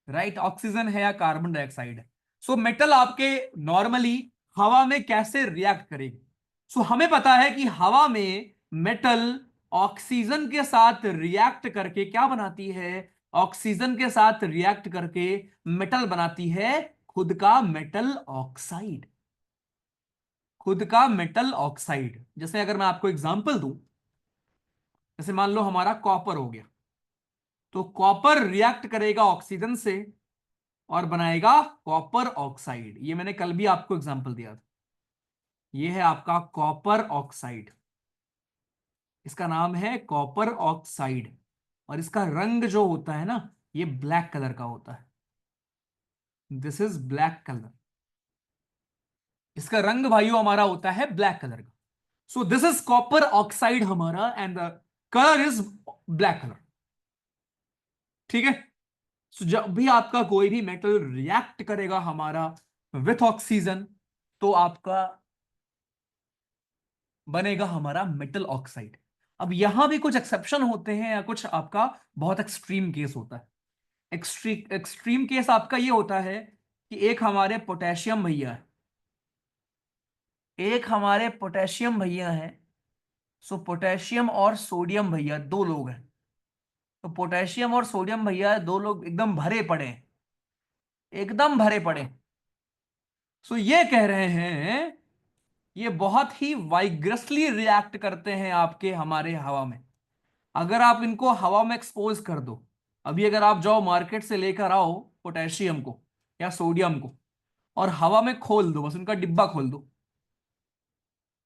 Speaker 2: राइट, ऑक्सीजन है या कार्बन डाइऑक्साइड है। सो मेटल आपके नॉर्मली हवा में कैसे रिएक्ट करेगी। सो हमें पता है कि हवा में मेटल ऑक्सीजन के साथ रिएक्ट करके क्या बनाती है? ऑक्सीजन के साथ रिएक्ट करके मेटल बनाती है, खुद का मेटल ऑक्साइड। खुद का मेटल ऑक्साइड। जैसे अगर मैं आपको एग्जांपल दूं, जैसे मान लो हमारा कॉपर हो गया, तो कॉपर रिएक्ट करेगा ऑक्सीजन से और बनाएगा कॉपर ऑक्साइड। ये मैंने कल भी आपको एग्जांपल दिया था। ये है आपका कॉपर ऑक्साइड, इसका नाम है कॉपर ऑक्साइड। और इसका रंग जो होता है ना, ये ब्लैक कलर का होता है। This is black colour. इसका रंग भाइयों हमारा होता है ब्लैक कलर का। So this is copper oxide हमारा, and the colour is black colour. ठीक है। सो जब भी आपका कोई भी मेटल रिएक्ट करेगा हमारा विथ ऑक्सीजन, तो आपका बनेगा हमारा मेटल ऑक्साइड। अब यहां भी कुछ एक्सेप्शन होते हैं, या कुछ आपका बहुत एक्सट्रीम केस होता है। एक्सट्रीम केस आपका ये होता है कि एक हमारे पोटेशियम भैया है, एक हमारे पोटेशियम भैया है। सो पोटेशियम और सोडियम भैया दो लोग हैं। तो पोटेशियम और सोडियम भैया दो लोग एकदम भरे पड़े हैं, एकदम भरे पड़े हैं। सो ये कह रहे हैं ये बहुत ही वाइग्रसली रिएक्ट करते हैं आपके हमारे हवा में। अगर आप इनको हवा में एक्सपोज कर दो, अभी अगर आप जाओ मार्केट से लेकर आओ पोटेशियम को या सोडियम को और हवा में खोल दो, बस उनका डिब्बा खोल दो,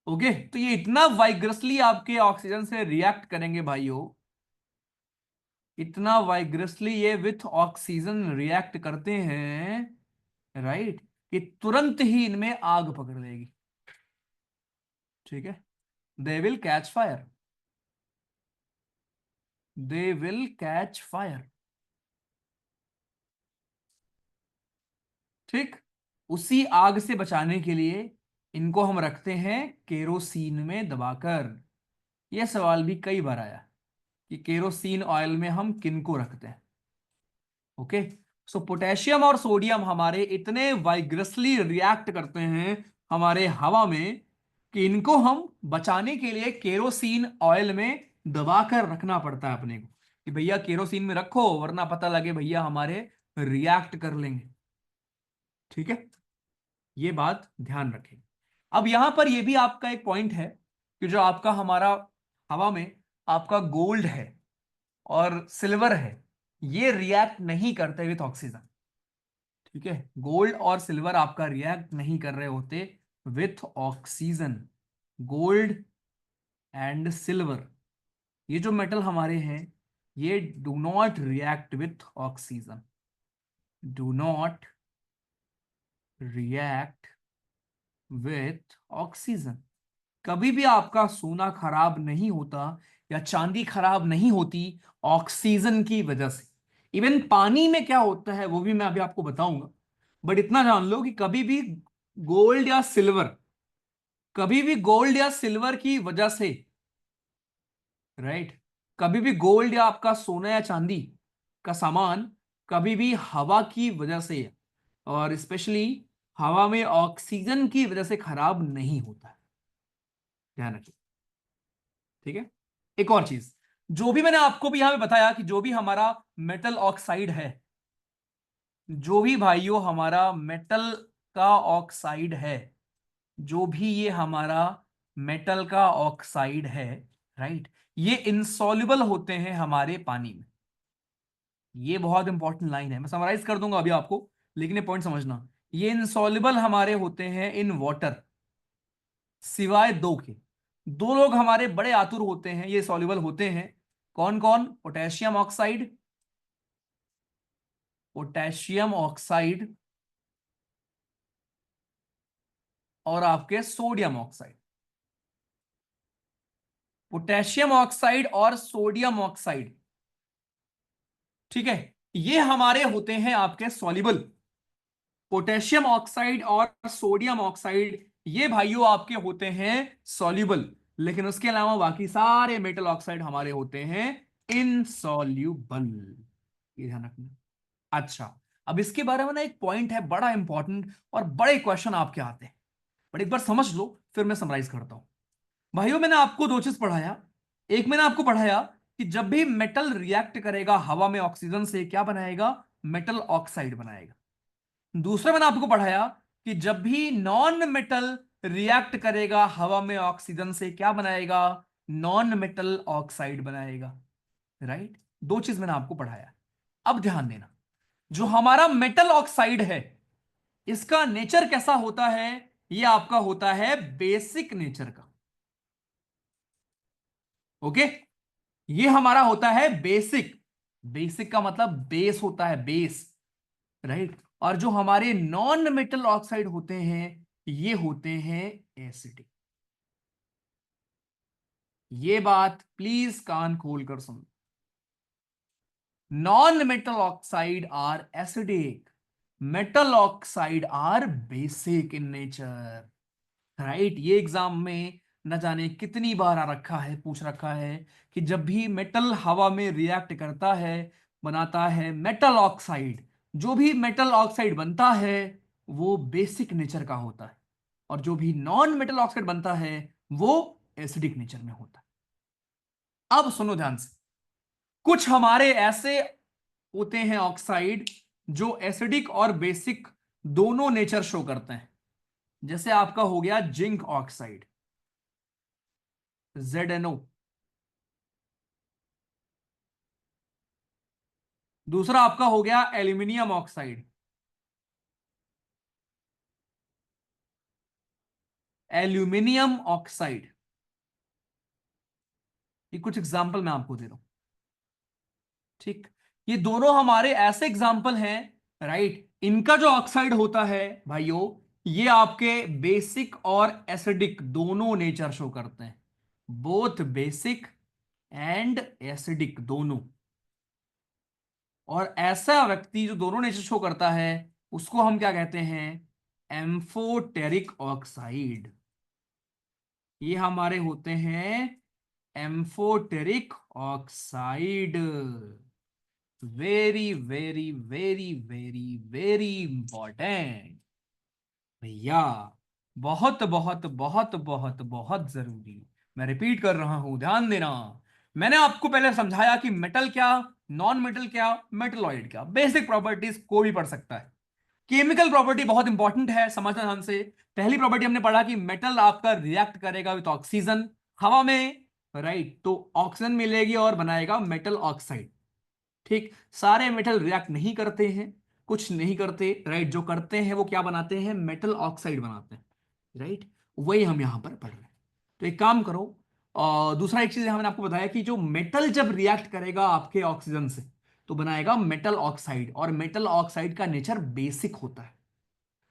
Speaker 2: ओके, तो ये इतना वाइग्रसली आपके ऑक्सीजन से रिएक्ट करेंगे भाइयों, इतना वाइग्रसली ये विथ ऑक्सीजन रिएक्ट करते हैं, राइट, कि तुरंत ही इनमें आग पकड़ लेगी। ठीक है, they will catch fire, they will catch fire. ठीक, उसी आग से बचाने के लिए इनको हम रखते हैं केरोसिन में दबाकर। यह सवाल भी कई बार आया कि केरोसिन ऑयल में हम किनको रखते हैं। ओके, सो पोटेशियम और सोडियम हमारे इतने वाइग्रसली रिएक्ट करते हैं हमारे हवा में कि इनको हम बचाने के लिए केरोसिन ऑयल में दबाकर रखना पड़ता है अपने को, कि भैया केरोसिन में रखो वरना पता लगे भैया हमारे रिएक्ट कर लेंगे। ठीक है, ये बात ध्यान रखें। अब यहां पर यह भी आपका एक पॉइंट है कि जो आपका हमारा हवा में आपका गोल्ड है और सिल्वर है, ये रिएक्ट नहीं करते विथ ऑक्सीजन। ठीक है, गोल्ड और सिल्वर आपका रिएक्ट नहीं कर रहे होते with oxygen. Gold and silver, ये जो मेटल हमारे हैं, ये do not react with oxygen, do not react with oxygen. कभी भी आपका सोना खराब नहीं होता या चांदी खराब नहीं होती ऑक्सीजन की वजह से। इवन पानी में क्या होता है वो भी मैं अभी आपको बताऊंगा, बट इतना जान लो कि कभी भी गोल्ड या सिल्वर, कभी भी गोल्ड या सिल्वर की वजह से, राइट, कभी भी गोल्ड या आपका सोना या चांदी का सामान कभी भी हवा की वजह से और स्पेशली हवा में ऑक्सीजन की वजह से खराब नहीं होता है। ध्यान रखिए। ठीक है, एक और चीज, जो भी मैंने आपको भी यहां पे बताया कि जो भी हमारा मेटल ऑक्साइड है, जो भी भाइयों हमारा मेटल का ऑक्साइड है, जो भी ये हमारा मेटल का ऑक्साइड है, राइट, ये इनसॉल्युबल होते हैं हमारे पानी में। ये बहुत इंपॉर्टेंट लाइन है, मैं समराइज कर दूंगा अभी आपको, लेकिन ये पॉइंट समझना, ये इनसॉल्युबल हमारे होते हैं इन वाटर, सिवाय दो के। दो लोग हमारे बड़े आतुर होते हैं, ये सॉल्युबल होते हैं। कौन कौन? पोटेशियम ऑक्साइड, पोटेशियम ऑक्साइड और आपके सोडियम ऑक्साइड। पोटेशियम ऑक्साइड और सोडियम ऑक्साइड, ठीक है, ये हमारे होते हैं आपके सॉल्युबल। पोटेशियम ऑक्साइड और सोडियम ऑक्साइड ये भाइयों आपके होते हैं सॉल्युबल, लेकिन उसके अलावा बाकी सारे मेटल ऑक्साइड हमारे होते हैं इनसॉल्युबल। ये ध्यान रखना। अच्छा, अब इसके बारे में ना एक पॉइंट है बड़ा इंपॉर्टेंट और बड़े क्वेश्चन आपके आते हैं, बट एक बार समझ लो फिर मैं समराइज करता हूं। भाइयों मैंने आपको दो चीज पढ़ाया, एक मैंने आपको पढ़ाया कि जब भी मेटल रिएक्ट करेगा हवा में ऑक्सीजन से, क्या बनाएगा? मेटल ऑक्साइड बनाएगा। दूसरा मैंने आपको पढ़ाया कि जब भी नॉन मेटल रिएक्ट करेगा हवा में ऑक्सीजन से, क्या बनाएगा? नॉन मेटल ऑक्साइड बनाएगा। राइट, दो चीज मैंने आपको पढ़ाया। अब ध्यान देना, जो हमारा मेटल ऑक्साइड है इसका नेचर कैसा होता है? ये आपका होता है बेसिक नेचर का। ओके, ये हमारा होता है बेसिक। बेसिक का मतलब बेस होता है, बेस। राइट, और जो हमारे नॉन मेटल ऑक्साइड होते हैं ये होते हैं एसिडिक। ये बात प्लीज कान खोल कर सुन। Non metal oxide are acidic, metal oxide are basic in nature. Right, ये एग्जाम में न जाने कितनी बार आ रखा है, पूछ रखा है कि जब भी मेटल हवा में रिएक्ट करता है, बनाता है मेटल ऑक्साइड, जो भी मेटल ऑक्साइड बनता है वो बेसिक नेचर का होता है, और जो भी नॉन मेटल ऑक्साइड बनता है वो एसिडिक नेचर में होता है। अब सुनो ध्यान से, कुछ हमारे ऐसे होते हैं ऑक्साइड जो एसिडिक और बेसिक दोनों नेचर शो करते हैं। जैसे आपका हो गया जिंक ऑक्साइड, ZnO। दूसरा आपका हो गया एल्यूमिनियम ऑक्साइड, एल्यूमिनियम ऑक्साइड। ये कुछ एग्जाम्पल मैं आपको दे रहा हूं। ठीक, ये दोनों हमारे ऐसे एग्जाम्पल हैं। राइट, इनका जो ऑक्साइड होता है भाइयों, ये आपके बेसिक और एसिडिक दोनों नेचर शो करते हैं, बोथ बेसिक एंड एसिडिक दोनों। और ऐसा व्यक्ति जो दोनों नेचर शो करता है उसको हम क्या कहते हैं? Amphoteric oxide. ये हमारे होते हैं amphoteric oxide. Very very very very very important भैया, बहुत बहुत बहुत बहुत बहुत जरूरी। मैं रिपीट कर रहा हूं, ध्यान देना। मैंने आपको पहले समझाया कि मेटल क्या, नॉन मेटल क्या, मेटलॉइड क्या, बेसिक प्रॉपर्टीज कोई भी पढ़ सकता है। केमिकल प्रॉपर्टी बहुत इंपॉर्टेंट है, समझना ध्यान से। पहली प्रॉपर्टी हमने पढ़ा कि मेटल आपका रिएक्ट करेगा विद ऑक्सीजन हवा में। राइट, तो ऑक्सीजन मिलेगी और बनाएगा मेटल ऑक्साइड। ठीक, सारे मेटल रिएक्ट नहीं करते हैं, कुछ नहीं करते। राइट, जो करते हैं वो क्या बनाते हैं? मेटल ऑक्साइड बनाते हैं। राइट, वही हम यहां पर पढ़ रहे हैं। तो एक काम करो, और दूसरा एक चीज हमने आपको बताया कि जो मेटल जब रिएक्ट करेगा आपके ऑक्सीजन से तो बनाएगा मेटल ऑक्साइड, और मेटल ऑक्साइड का नेचर बेसिक होता है।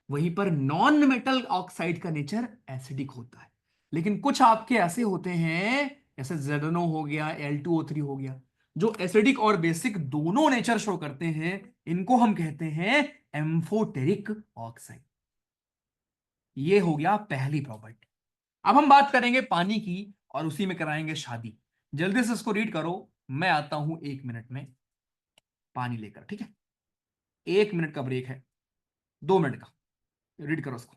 Speaker 2: वहीं पर नॉन मेटल ऑक्साइड का नेचर एसिडिक होता है। लेकिन कुछ आपके ऐसे होते हैं, जैसे ZnO हो गया, L2O3 हो गया, जो एसिडिक और बेसिक दोनों नेचर शो करते हैं। इनको हम कहते हैं एम्फोटेरिक ऑक्साइड। ये हो गया पहली प्रॉपर्टी। अब हम बात करेंगे पानी की, और उसी में कराएंगे शादी। जल्दी से इसको रीड करो, मैं आता हूं 1 मिनट में पानी लेकर, ठीक है? 1 मिनट का ब्रेक है, 2 मिनट का। रीड करो इसको।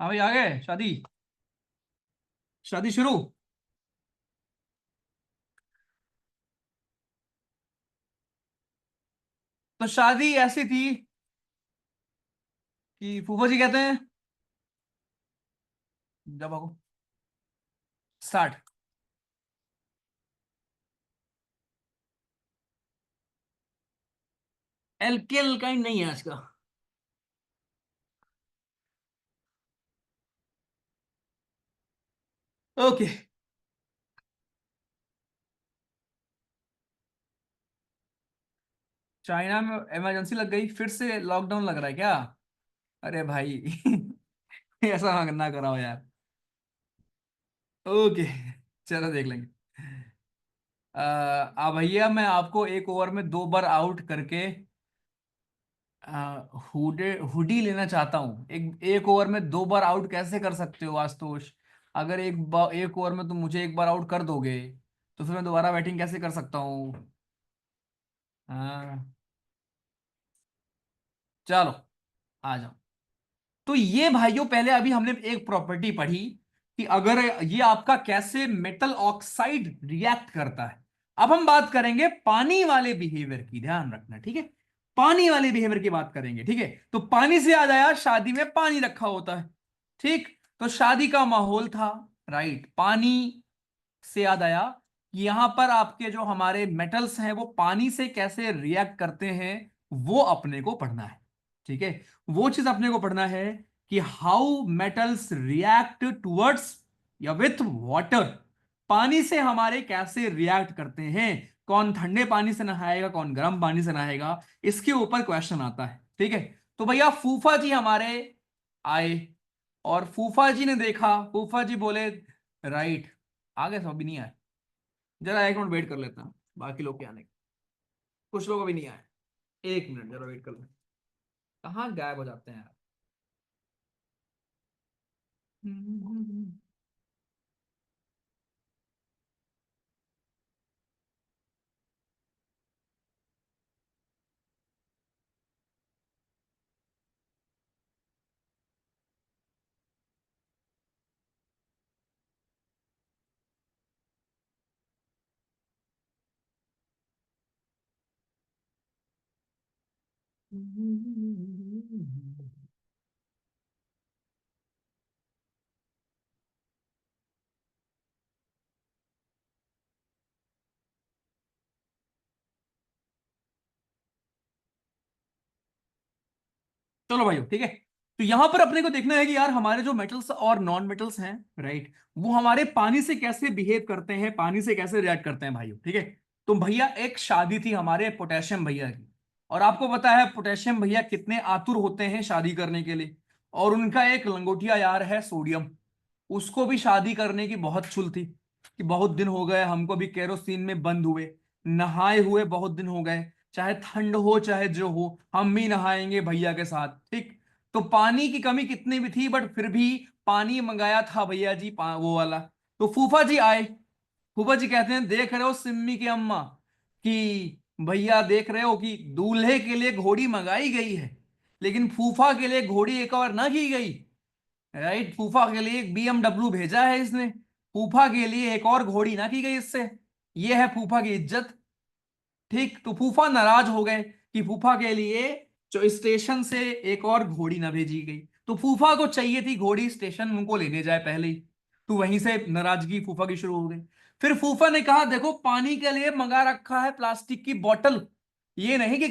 Speaker 2: हाँ भाई, आ गए। शादी शादी शुरू। तो शादी ऐसी थी कि फूफा जी कहते हैं, जब आओ स्टार्ट। एल्केल का नहीं है आज का। ओके। चाइना में इमरजेंसी लग गई, फिर से लॉकडाउन लग रहा है क्या? अरे भाई ऐसा ना कराओ यार। ओके, चलो देख लेंगे। भैया मैं आपको एक ओवर में 2 बार आउट करके हुडी लेना चाहता हूँ। एक ओवर में 2 बार आउट कैसे कर सकते हो आशुतोष? अगर एक ओवर में तुम मुझे एक बार आउट कर दोगे तो फिर मैं दोबारा बैटिंग कैसे कर सकता हूँ? हाँ, चलो आ जाओ। तो ये भाइयों, पहले अभी हमने एक प्रॉपर्टी पढ़ी कि अगर ये आपका कैसे मेटल ऑक्साइड रिएक्ट करता है। अब हम बात करेंगे पानी वाले बिहेवियर की, ध्यान रखना ठीक है। पानी वाले बिहेवियर की बात करेंगे, ठीक है। तो पानी से याद आया, शादी में पानी रखा होता है, ठीक। तो शादी का माहौल था, राइट। पानी से याद आया कि यहां पर आपके जो हमारे मेटल्स हैं वो पानी से कैसे रिएक्ट करते हैं, वो अपने को पढ़ना है, ठीक है। वो चीज अपने को पढ़ना है कि हाउ मेटल्स रिएक्ट टुवर्ड्स या विथ वाटर। पानी से हमारे कैसे रिएक्ट करते हैं, कौन ठंडे पानी से नहाएगा, कौन गर्म पानी से नहाएगा, इसके ऊपर क्वेश्चन आता है, ठीक है। तो भैया फूफा जी हमारे आए, और फूफा जी ने देखा, फूफा जी बोले राइट। आ गए सब? अभी नहीं आए? जरा 1 मिनट वेट कर लेता हूँ बाकी लोग के आने का। कुछ लोग अभी नहीं आए, 1 मिनट जरा वेट कर लें। कहाँ गायब हो जाते हैं यार? चलो भाइयों, ठीक है। तो यहां पर अपने को देखना है कि यार हमारे जो मेटल्स और नॉन मेटल्स हैं, राइट, वो हमारे पानी से कैसे बिहेव करते हैं, पानी से कैसे रिएक्ट करते हैं भाइयों, ठीक है। तो भैया एक शादी थी हमारे पोटेशियम भैया की, और आपको पता है पोटेशियम भैया कितने आतुर होते हैं शादी करने के लिए। और उनका एक लंगोटिया यार है सोडियम, उसको भी शादी करने की बहुत चुल थी कि बहुत दिन हो गए हमको भी केरोसिन में बंद हुए, नहाए हुए बहुत दिन हो गए, चाहे ठंड हो चाहे जो हो हम भी नहाएंगे भैया के साथ, ठीक। तो पानी की कमी कितनी भी थी बट फिर भी पानी मंगाया था भैया जी, वो वाला। तो फूफा जी आए, फूफा जी कहते हैं देख रहे हो सिम्मी की अम्मा, कि भैया देख रहे हो कि दूल्हे के लिए घोड़ी मंगाई गई है, लेकिन फूफा के लिए घोड़ी एक और ना की गई, राइट। फूफा के लिए एक BMW भेजा है इसने, फूफा के लिए एक और घोड़ी ना की गई इससे। ये है फूफा की इज्जत, ठीक। तो फूफा नाराज हो गए कि फूफा के लिए जो स्टेशन से एक और घोड़ी ना भेजी गई। तो फूफा को चाहिए थी घोड़ी, स्टेशन उनको लेने जाए पहले ही। तो वहीं से नाराजगी फूफा की शुरू हो गई। फिर फूफा ने कहा देखो पानी के लिए मंगा रखा है प्लास्टिक की बोतल, ये नहीं कि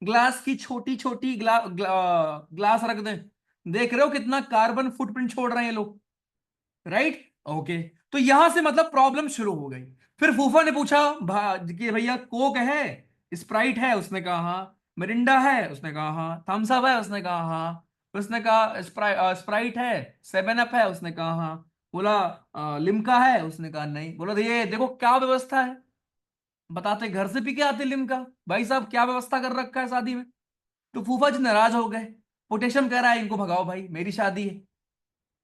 Speaker 2: ग्लास की छोटी छोटी ग्लास रख दें। देख रहे हो कितना कार्बन फुटप्रिंट छोड़ रहे हैं ये लोग, राइट। ओके। तो यहां से मतलब प्रॉब्लम शुरू हो गई। फिर फूफा ने पूछा कि भैया कोक है, स्प्राइट है, उसने कहा हाँ। मिरिंडा है, उसने कहा हाँ। थम्स अप है, उसने कहा हाँ। उसने कहा स्प्राइट है। 7 अप है, उसने कहा हाँ। बोला लिम्का है, उसने कहा नहीं। बोला तो ये देखो क्या व्यवस्था है, बताते घर से पी के आते लिम्का, भाई साहब क्या व्यवस्था कर रखा है शादी में। तो फूफा जी नाराज हो गए, पोटेशियम कह रहा है इनको भगाओ भाई, मेरी शादी है।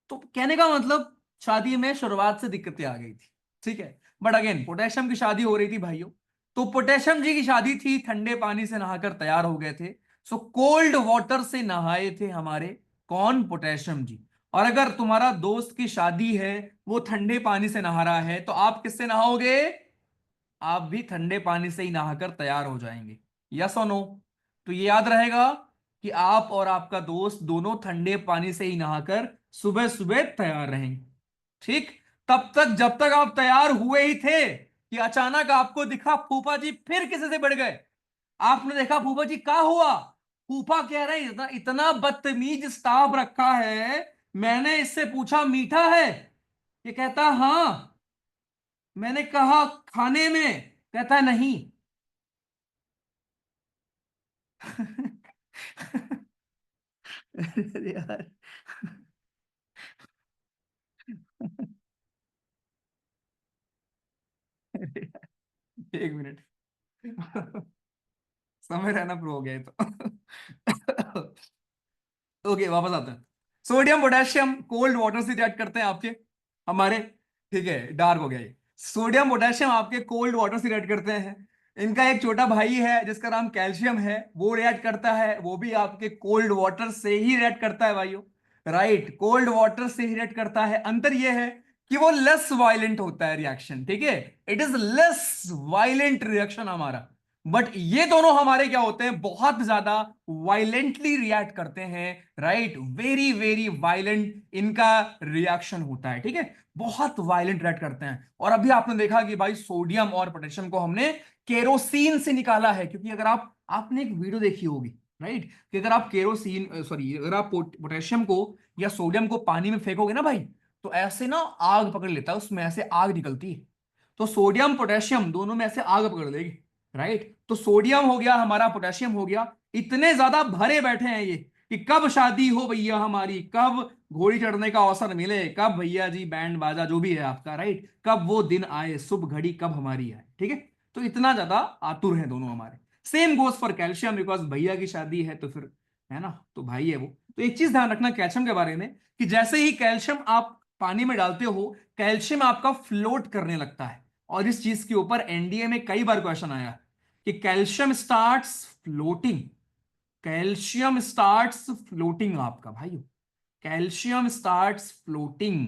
Speaker 2: तो कहने का मतलब शादी में शुरुआत से दिक्कतें आ गई थी, ठीक है। बट अगेन पोटेशियम की शादी हो रही थी भाइयों। तो पोटेशियम जी की शादी थी, ठंडे पानी से नहाकर तैयार हो गए थे। सो कोल्ड वाटर से नहाए थे हमारे कौन, पोटेशियम जी। और अगर तुम्हारा दोस्त की शादी है, वो ठंडे पानी से नहा रहा है, तो आप किससे नहाओगे? आप भी ठंडे पानी से ही नहाकर तैयार हो जाएंगे। यस और नो? तो ये याद रहेगा कि आप और आपका दोस्त दोनों ठंडे पानी से ही नहाकर सुबह सुबह तैयार रहेंगे। ठीक। तब तक, जब तक आप तैयार हुए ही थे कि अचानक आपको दिखा फूफा जी फिर किसी से बढ़ गए। आपने देखा फूफा जी क्या हुआ? फूफा कह रहे हैं इतना इतना बदतमीज स्टाफ रखा है, मैंने इससे पूछा मीठा है, ये कहता हाँ, मैंने कहा खाने में, कहता है नहीं। अरे यार। एक मिनट। समय रहना प्रो हो गया ये तो। ओके, वापस आते हैं। सोडियम पोटेशियम कोल्ड वाटर से रिएक्ट करते हैं आपके, हमारे। ठीक है, डार्क हो गया ये। सोडियम पोटेशियम आपके कोल्ड वाटर से रिएक्ट करते हैं। इनका एक छोटा भाई है जिसका नाम कैल्शियम है, वो रिएक्ट करता है, वो भी आपके कोल्ड वाटर से ही रिएक्ट करता है भाइयों। राइट, कोल्ड वाटर से ही रिएक्ट करता है। अंतर ये है कि वो लेस वायलेंट होता है रिएक्शन, ठीक है। It is less violent reaction हमारा। बट ये दोनों हमारे क्या होते हैं, बहुत ज्यादा वायलेंटली रिएक्ट करते हैं। राइट, वेरी वेरी वायलेंट इनका रिएक्शन होता है, ठीक है। बहुत वायलेंट रिएक्ट करते हैं। और अभी आपने देखा कि भाई सोडियम और पोटेशियम को हमने केरोसिन से निकाला है, क्योंकि अगर आपने एक वीडियो देखी होगी, राइट, कि अगर आप केरोसिन सॉरी अगर आप पोटेशियम को या सोडियम को पानी में फेंकोगे ना भाई, तो ऐसे ना आग पकड़ लेता है, उसमें ऐसे आग निकलती है। तो सोडियम पोटेशियम दोनों में ऐसे आग पकड़ लेगी। राइट, तो सोडियम हो गया हमारा, पोटेशियम हो गया, इतने ज्यादा भरे बैठे हैं ये कि कब शादी हो भैया हमारी, कब घोड़ी चढ़ने का अवसर मिले, कब भैया जी बैंड बाजा जो भी है आपका, राइट, कब वो दिन आए, शुभ घड़ी कब हमारी आए, ठीक है। तो इतना ज्यादा आतुर हैं दोनों हमारे। Same goes for calcium, because भैया की शादी है तो फिर, है ना, तो भाई है वो। तो एक चीज ध्यान रखना कैल्शियम के बारे में, कि जैसे ही कैल्शियम आप पानी में डालते हो, कैल्शियम आपका फ्लोट करने लगता है। और इस चीज के ऊपर एनडीए में कई बार क्वेश्चन आया कि calcium starts floating, calcium starts floating आपका भाई, कैल्शियम स्टार्ट्स फ्लोटिंग।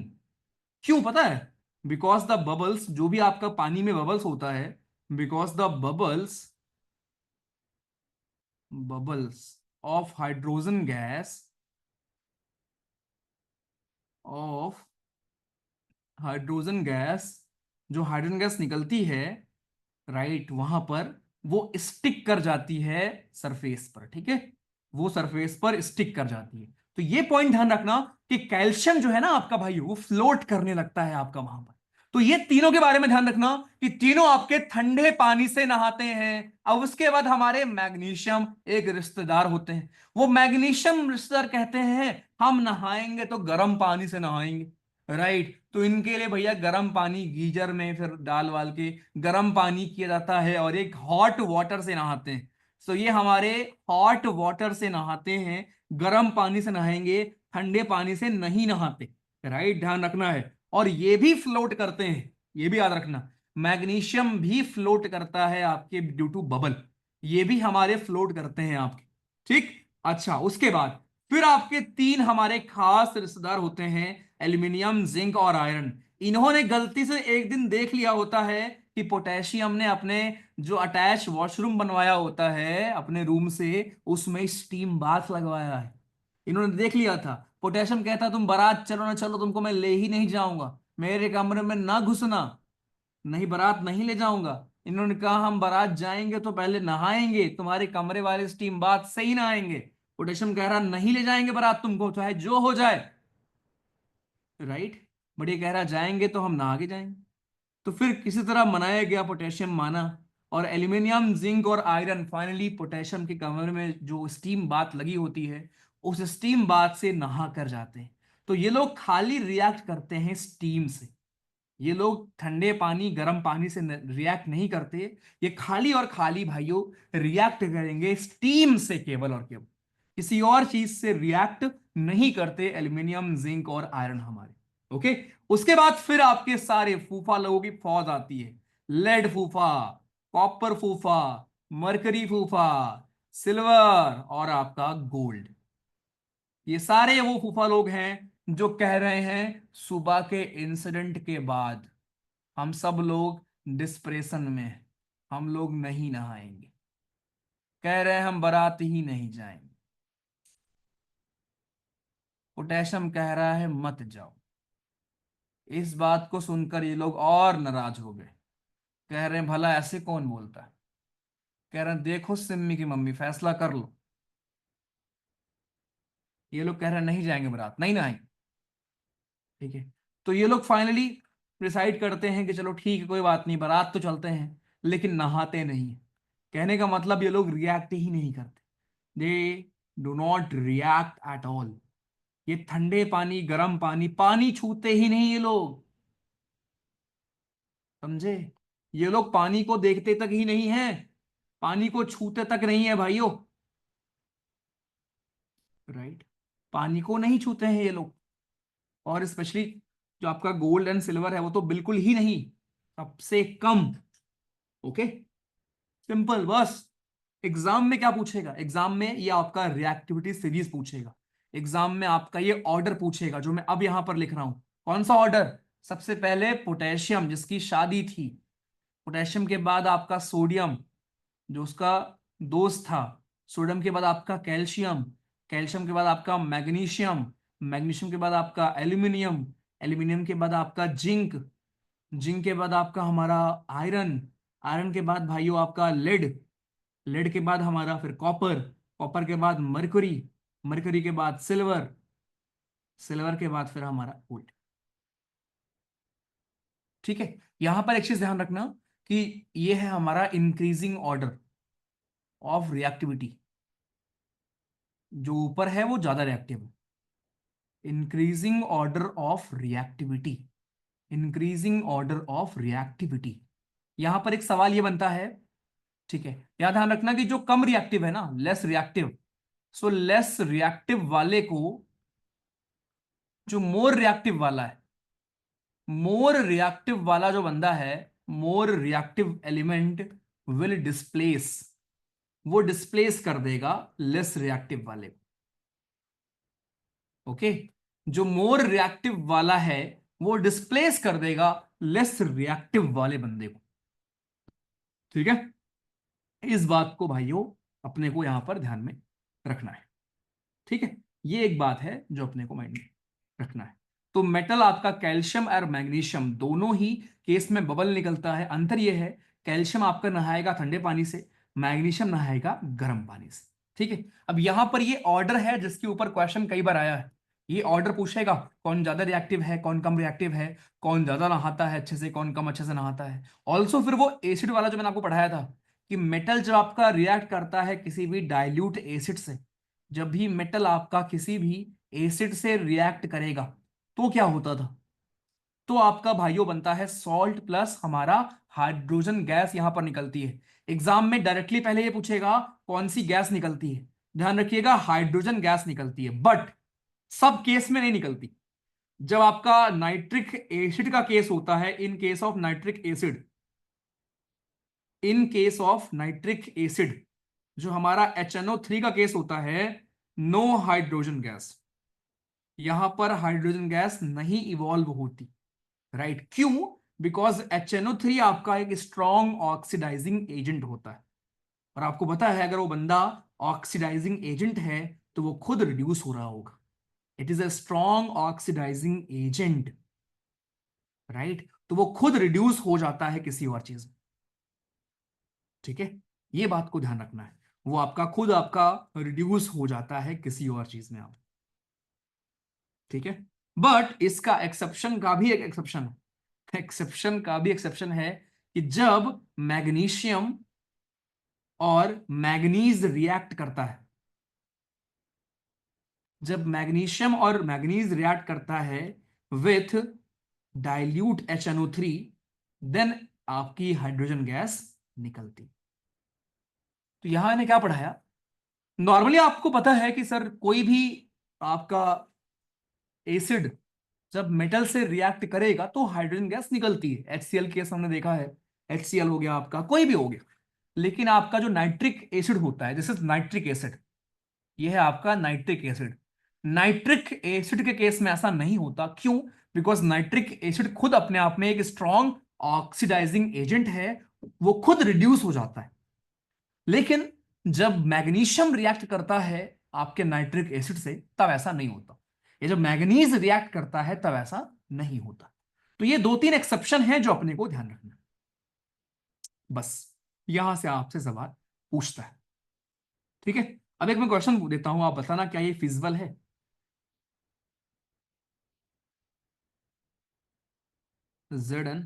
Speaker 2: क्यों पता है? बिकॉज द बबल्स, जो भी आपका पानी में बबल्स होता है, because the bubbles of hydrogen gas, of hydrogen gas, जो हाइड्रोजन गैस निकलती है, राइट, वहां पर वो स्टिक कर जाती है सरफेस पर, ठीक है, वो सरफेस पर स्टिक कर जाती है। तो ये पॉइंट ध्यान रखना कि कैल्शियम जो है ना आपका भाई, वो फ्लोट करने लगता है आपका वहां पर। तो ये तीनों के बारे में ध्यान रखना कि तीनों आपके ठंडे पानी से नहाते हैं। अब उसके बाद हमारे मैग्नीशियम एक रिश्तेदार होते हैं, वो मैग्नीशियम रिश्तेदार कहते हैं हम नहाएंगे तो गर्म पानी से नहाएंगे। राइट, तो इनके लिए भैया गर्म पानी गीजर में फिर डाल वाल के गर्म पानी किया जाता है, और एक हॉट वाटर से नहाते हैं। तो ये हमारे हॉट वाटर से नहाते हैं, गर्म पानी से नहाएंगे, ठंडे पानी से नहीं नहाते। राइट, ध्यान रखना है। और ये भी फ्लोट करते हैं, ये भी याद रखना, मैग्नीशियम भी फ्लोट करता है आपके ड्यू टू बबल, ये भी हमारे फ्लोट करते हैं आपके। ठीक। अच्छा, उसके बाद फिर आपके तीन हमारे खास रिश्तेदार होते हैं, एल्यूमिनियम, जिंक और आयरन। इन्होंने गलती से एक दिन देख लिया होता है कि पोटेशियम ने अपने जो अटैच वॉशरूम बनवाया होता है अपने रूम से, उसमें स्टीम बाथ लगवाया है। इन्होंने देख लिया था, पोटेशियम कहता तुम बारात चलो ना चलो, तुमको मैं ले ही नहीं जाऊंगा, मेरे कमरे में ना घुसना, नहीं बारात नहीं ले जाऊंगा। इन्होंने कहा हम बारात जाएंगे तो पहले नहाएंगे, तुम्हारे कमरे वाले स्टीम बाथ से ही नहाएंगे। पोटेशियम कह रहा नहीं ले जाएंगे बारात तुमको, चाहे जो हो जाए। राइट, बट ये कह रहा जाएंगे तो हम नहा के जाएंगे। तो फिर किसी तरह मनाया गया, पोटेशियम माना, और एल्यूमिनियम, जिंक और आयरन फाइनली पोटेशियम के कमरे में जो स्टीम बाथ लगी होती है, उस स्टीम बाथ से नहा कर जाते हैं। तो ये लोग खाली रिएक्ट करते हैं स्टीम से, ये लोग ठंडे पानी गर्म पानी से रिएक्ट नहीं करते, ये खाली और खाली भाइयों रिएक्ट करेंगे स्टीम से, केवल और केवल, किसी और चीज से रिएक्ट नहीं करते एल्यूमिनियम, जिंक और आयरन हमारे। ओके, उसके बाद फिर आपके सारे फूफा लोगों की फौज आती है। लेड फूफा, कॉपर फूफा, मरकरी फूफा, सिल्वर और आपका गोल्ड। ये सारे वो फूफा लोग हैं जो कह रहे हैं सुबह के इंसिडेंट के बाद हम सब लोग डिस्प्रेशन में हैं, हम लोग नहीं नहाएंगे, कह रहे हैं हम बारात ही नहीं जाएंगे। पोटेशियम कह रहा है मत जाओ। इस बात को सुनकर ये लोग और नाराज हो गए, कह रहे हैं भला ऐसे कौन बोलता है। कह रहे हैं देखो सिम्मी की मम्मी फैसला कर लो। ये लोग कह रहे हैं नहीं जाएंगे बारात, नहीं नहाएंगे। ठीक है, तो ये लोग फाइनली डिसाइड करते हैं कि चलो ठीक है कोई बात नहीं, बारात तो चलते हैं लेकिन नहाते नहीं हैं। कहने का मतलब ये लोग रिएक्ट ही नहीं करते, they do not react at all. ये ठंडे पानी गर्म पानी पानी छूते ही नहीं ये लोग, समझे। ये लोग पानी को देखते तक ही नहीं है, पानी को छूते तक नहीं है भाइयों, राइट। पानी को नहीं छूते हैं ये लोग, और स्पेशली जो आपका गोल्ड एंड सिल्वर है वो तो बिल्कुल ही नहीं, सबसे कम। ओके, सिंपल बस। एग्जाम में क्या पूछेगा, एग्जाम में ये आपका रिएक्टिविटी सीरीज पूछेगा, एग्जाम में आपका ये ऑर्डर पूछेगा जो मैं अब यहां पर लिख रहा हूं। कौन सा ऑर्डर? सबसे पहले पोटेशियम जिसकी शादी थी, पोटेशियम के बाद आपका सोडियम जो उसका दोस्त था, सोडियम के बाद आपका कैल्शियम, कैल्शियम के बाद आपका मैग्नीशियम, मैग्नीशियम के बाद आपका एल्यूमिनियम, एल्यूमिनियम के बाद आपका जिंक, जिंक के बाद आपका हमारा आयरन, आयरन के बाद भाइयों आपका लेड, लेड के बाद हमारा फिर कॉपर, कॉपर के बाद मरकरी, मरकरी के बाद सिल्वर, सिल्वर के बाद फिर हमारा गोल्ड। ठीक है, यहां पर एक चीज ध्यान रखना कि ये है हमारा इंक्रीजिंग ऑर्डर ऑफ रिएक्टिविटी, जो ऊपर है वो ज्यादा रिएक्टिव है। Increasing order of reactivity, increasing order of reactivity. यहां पर एक सवाल ये बनता है, ठीक है, यहां ध्यान रखना कि जो कम रिएक्टिव है ना, less reactive, so less reactive वाले को, जो मोर रिएक्टिव वाला है, मोर रिएक्टिव वाला जो बंदा है, more reactive element will displace, वो डिस्प्लेस कर देगा लेस रिएक्टिव वाले को। ओके, जो मोर रिएक्टिव वाला है वो डिस्प्लेस कर देगा लेस रिएक्टिव वाले बंदे को। ठीक है, इस बात को भाइयों अपने को यहां पर ध्यान में रखना है। ठीक है, ये एक बात है जो अपने को माइंड में रखना है। तो मेटल आपका कैल्शियम और मैग्नीशियम दोनों ही केस में बबल निकलता है। अंतर यह है, कैल्शियम आपका नहाएगा ठंडे पानी से, मैग्नीशियम नहाएगा गर्म पानी से। ठीक है, अब यहां पर ये ऑर्डर है जिसके ऊपर क्वेश्चन कई बार आया है। ये ऑर्डर पूछेगा कौन ज्यादा रिएक्टिव है, कौन कम रिएक्टिव है, कौन ज्यादा नहाता है अच्छे से, कौन कम अच्छे से नहाता है। ऑल्सो फिर वो एसिड वाला जो मैंने आपको पढ़ाया था कि मेटल जब आपका रिएक्ट करता है किसी भी डाइल्यूट एसिड से, जब भी मेटल आपका किसी भी एसिड से रिएक्ट करेगा तो क्या होता था, तो आपका भाइयों बनता है सॉल्ट प्लस हमारा हाइड्रोजन गैस यहां पर निकलती है। एग्जाम में डायरेक्टली पहले ये पूछेगा कौन सी गैस निकलती है, ध्यान रखिएगा हाइड्रोजन गैस निकलती है, बट सब केस में नहीं निकलती। जब आपका नाइट्रिक एसिड का केस होता है, in case of nitric acid, in case of nitric acid जो हमारा HNO3 का केस होता है, नो हाइड्रोजन गैस, यहां पर हाइड्रोजन गैस नहीं इवॉल्व होती। राइट, क्यों? बिकॉज HNO3 आपका एक स्ट्रॉन्ग ऑक्सीडाइजिंग एजेंट होता है, और आपको पता है अगर वो बंदा ऑक्सीडाइजिंग एजेंट है तो वो खुद रिड्यूस हो रहा होगा। It is a strong oxidising agent, right, तो वो खुद रिड्यूस हो जाता है किसी और चीज में। ठीक है, ये बात को ध्यान रखना है, वो आपका खुद आपका रिड्यूस हो जाता है किसी और चीज में आप। ठीक है, बट इसका एक्सेप्शन का भी एक एक्सेप्शन है, एक्सेप्शन का भी एक्सेप्शन है कि जब मैग्नीशियम और मैग्नीज रिएक्ट करता है, जब मैग्नीशियम और मैग्नीज रिएक्ट करता है विथ डाइल्यूट HNO3, देन आपकी हाइड्रोजन गैस निकलती। तो यहां मैंने क्या पढ़ाया, नॉर्मली आपको पता है कि सर कोई भी आपका एसिड जब मेटल से रिएक्ट करेगा तो हाइड्रोजन गैस निकलती है। HCl केस हमने देखा है, HCl हो गया आपका, कोई भी हो गया। लेकिन आपका जो नाइट्रिक एसिड होता है, दिस इज नाइट्रिक एसिड, ये है आपका नाइट्रिक एसिड। नाइट्रिक एसिड के केस में ऐसा नहीं होता। क्यों? बिकॉज नाइट्रिक एसिड खुद अपने आप में एक स्ट्रॉन्ग ऑक्सीडाइजिंग एजेंट है, वो खुद रिड्यूस हो जाता है। लेकिन जब मैग्नीशियम रिएक्ट करता है आपके नाइट्रिक एसिड से, तब ऐसा नहीं होता। ये जब मैग्नीज रिएक्ट करता है तब ऐसा नहीं होता। तो ये दो तीन एक्सेप्शन हैं जो अपने को ध्यान रखना है। बस यहां से आपसे सवाल पूछता है, ठीक है। अब एक मैं क्वेश्चन देता हूं, आप बताना क्या ये फिजिबल है। Zn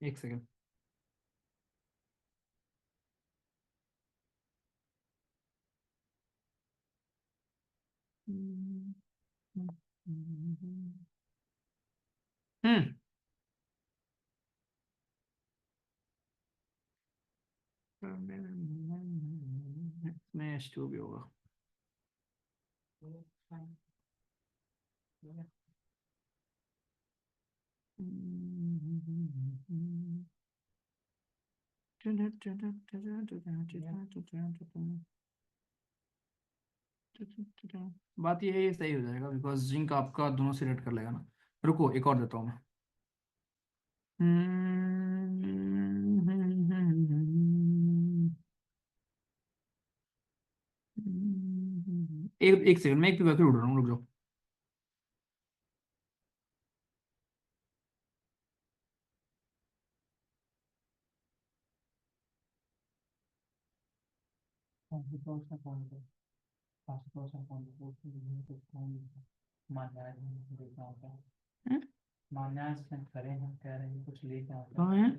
Speaker 2: एक सेकेंड। हम्म इसमें H2 भी होगा। बात ये है, ये सही हो जाएगा बिकॉज जिंक आपका दोनों सिलेक्ट कर लेगा ना। रुको एक और देता हूँ मैं। एक सेकंड, मैं एक पे उड़ रहा हूँ, रुक जाओ। हम्म? कहाँ है?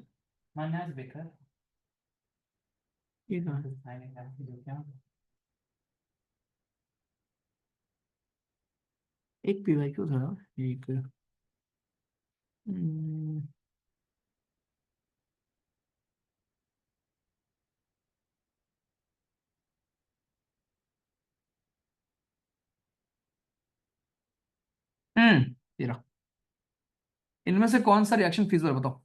Speaker 2: ये कहाँ है? एक पीवाई क्यों था? एक हम्म तेरा इनमें से कौन सा रिएक्शन फीसर बताओ।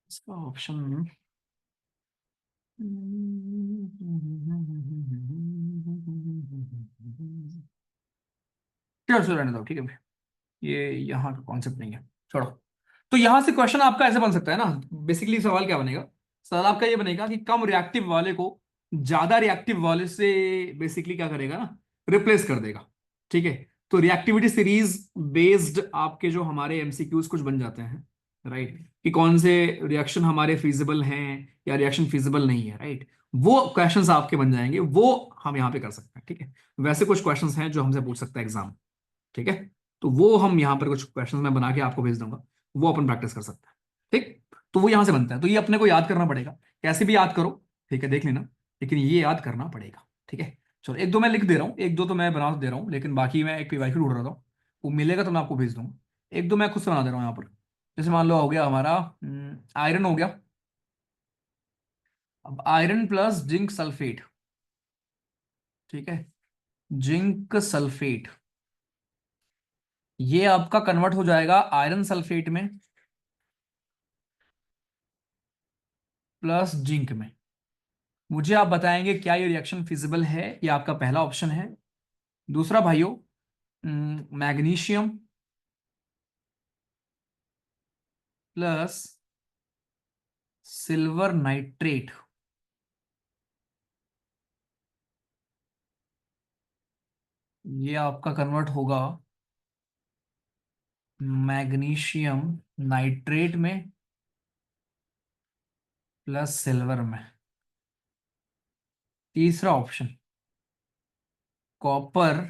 Speaker 2: इसका ऑप्शन चलो चलो रहने दो, ठीक है भाई, ये यहाँ का कॉन्सेप्ट नहीं है, छोड़ो। तो यहां से क्वेश्चन आपका ऐसे बन सकता है ना। बेसिकली सवाल क्या बनेगा? सवाल आपका ये बनेगा कि कम रिएक्टिव वाले को ज्यादा रिएक्टिव वाले से बेसिकली क्या करेगा ना, रिप्लेस कर देगा, ठीक है। तो रिएक्टिविटी सीरीज बेस्ड आपके जो हमारे एमसीक्यूज कुछ बन जाते हैं, राइट, कि कौन से रिएक्शन हमारे फिजिबल हैं या रिएक्शन फिजिबल नहीं है, राइट। वो क्वेश्चंस आपके बन जाएंगे, वो हम यहाँ पे कर सकते हैं, ठीक है। वैसे कुछ क्वेश्चंस हैं जो हमसे पूछ सकता है एग्जाम, ठीक है। तो वो हम यहाँ पर कुछ क्वेश्चन मैं बना के आपको भेज दूंगा, वो अपन प्रैक्टिस कर सकते हैं, ठीक। तो वो यहाँ से बनता है, तो ये अपने को याद करना पड़ेगा, कैसे भी याद करो, ठीक है, देख लेना, लेकिन ये याद करना पड़ेगा, ठीक है। चलो एक दो मैं लिख दे रहा हूँ, एक दो तो मैं बना दे रहा हूँ, लेकिन बाकी मैं एक पीवाई ढूंढ रहा था, वो मिलेगा तो मैं आपको भेज दूंगा। एक दो मैं खुद से बना दे रहा हूँ यहाँ पर। जैसे मान लो हो गया हमारा आयरन हो गया। अब आयरन प्लस जिंक सल्फेट, ठीक है, जिंक सल्फेट, ये आपका कन्वर्ट हो जाएगा आयरन सल्फेट में प्लस जिंक में। मुझे आप बताएंगे क्या ये रिएक्शन फिजिबल है? ये आपका पहला ऑप्शन है। दूसरा भाइयों, मैग्नीशियम प्लस सिल्वर नाइट्रेट, ये आपका कन्वर्ट होगा मैग्नीशियम नाइट्रेट में प्लस सिल्वर में। तीसरा option, copper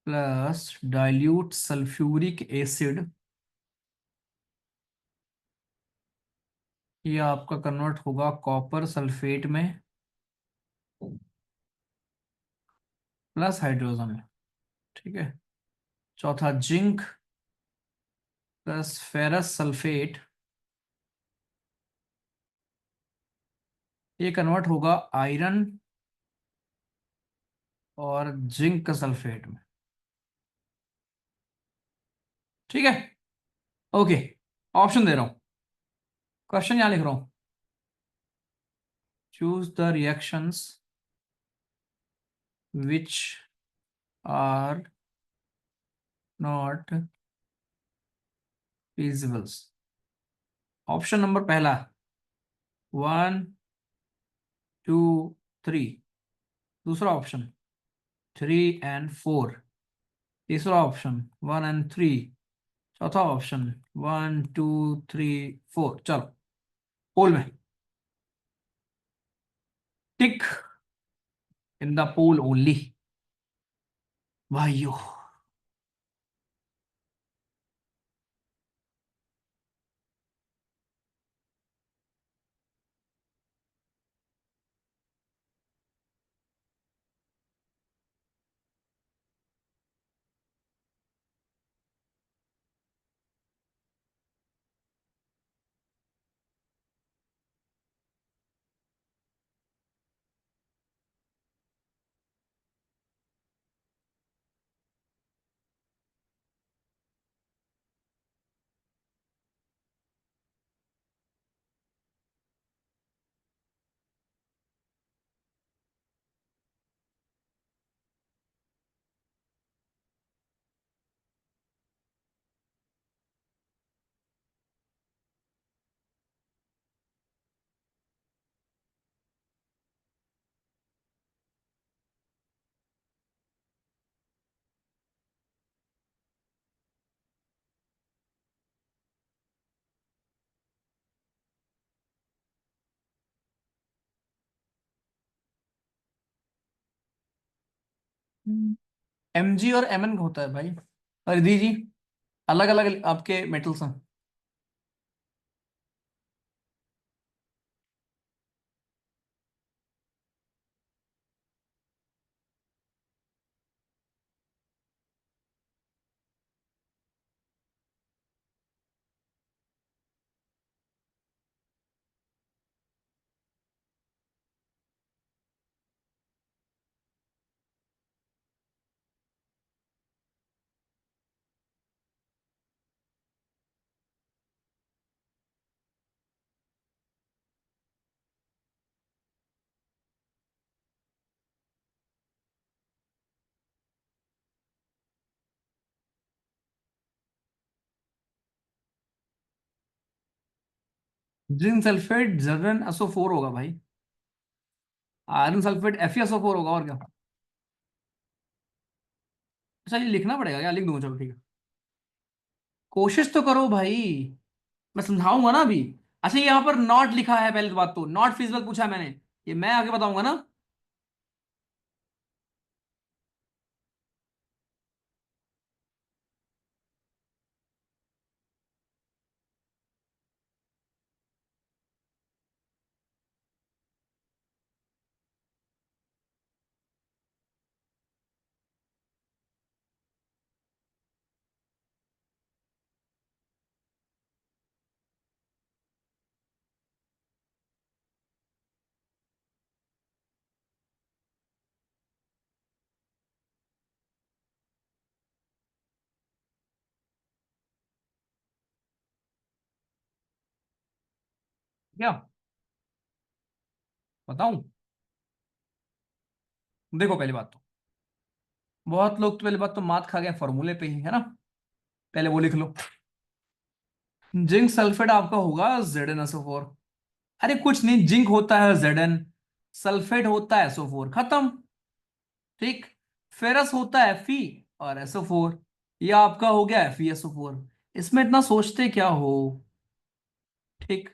Speaker 2: plus dilute sulphuric acid ये आपका कन्वर्ट होगा कॉपर सल्फेट में प्लस हाइड्रोजन में। ठीक है। चौथा जिंक प्लस फेरस सल्फेट, ये कन्वर्ट होगा आयरन और जिंक सल्फेट में। ठीक है। ओके, ऑप्शन दे रहा हूं, क्वेश्चन यहां लिख रहा हूं। Choose the reactions which are not feasibles। Option number पहला 1 2 3, दूसरा ऑप्शन 3 and 4, तीसरा ऑप्शन 1 and 3, चौथा ऑप्शन 1 2 3 4। चलो पोल में टिक इन द पोल ओनली भाइयों। Mg और Mn होता है भाई। रिधि जी, अलग अलग आपके मेटल्स हैं। जिंक सल्फेट Zn SO4 होगा भाई। आयरन सल्फेट FeSO4 होगा, और क्या। अच्छा, ये लिखना पड़ेगा क्या? लिख दूंगा, चलो ठीक है। कोशिश तो करो भाई, मैं समझाऊंगा ना अभी। अच्छा, ये यहाँ पर नॉट लिखा है, पहले तो बात तो नॉट फिजिबल पूछा है मैंने, ये मैं आगे बताऊंगा ना। क्या बताऊं? देखो, पहली बात तो बहुत लोग तो पहली बात तो मात खा गए फॉर्मूले पे ही, है ना। पहले वो लिख लो, जिंक सल्फेट आपका होगा Zn SO4। अरे कुछ नहीं, जिंक होता है Zn, सल्फेट होता है SO4, खत्म। ठीक। फेरस होता है Fe और SO4, ये आपका हो गया FeSO4। इसमें इतना सोचते क्या हो। ठीक।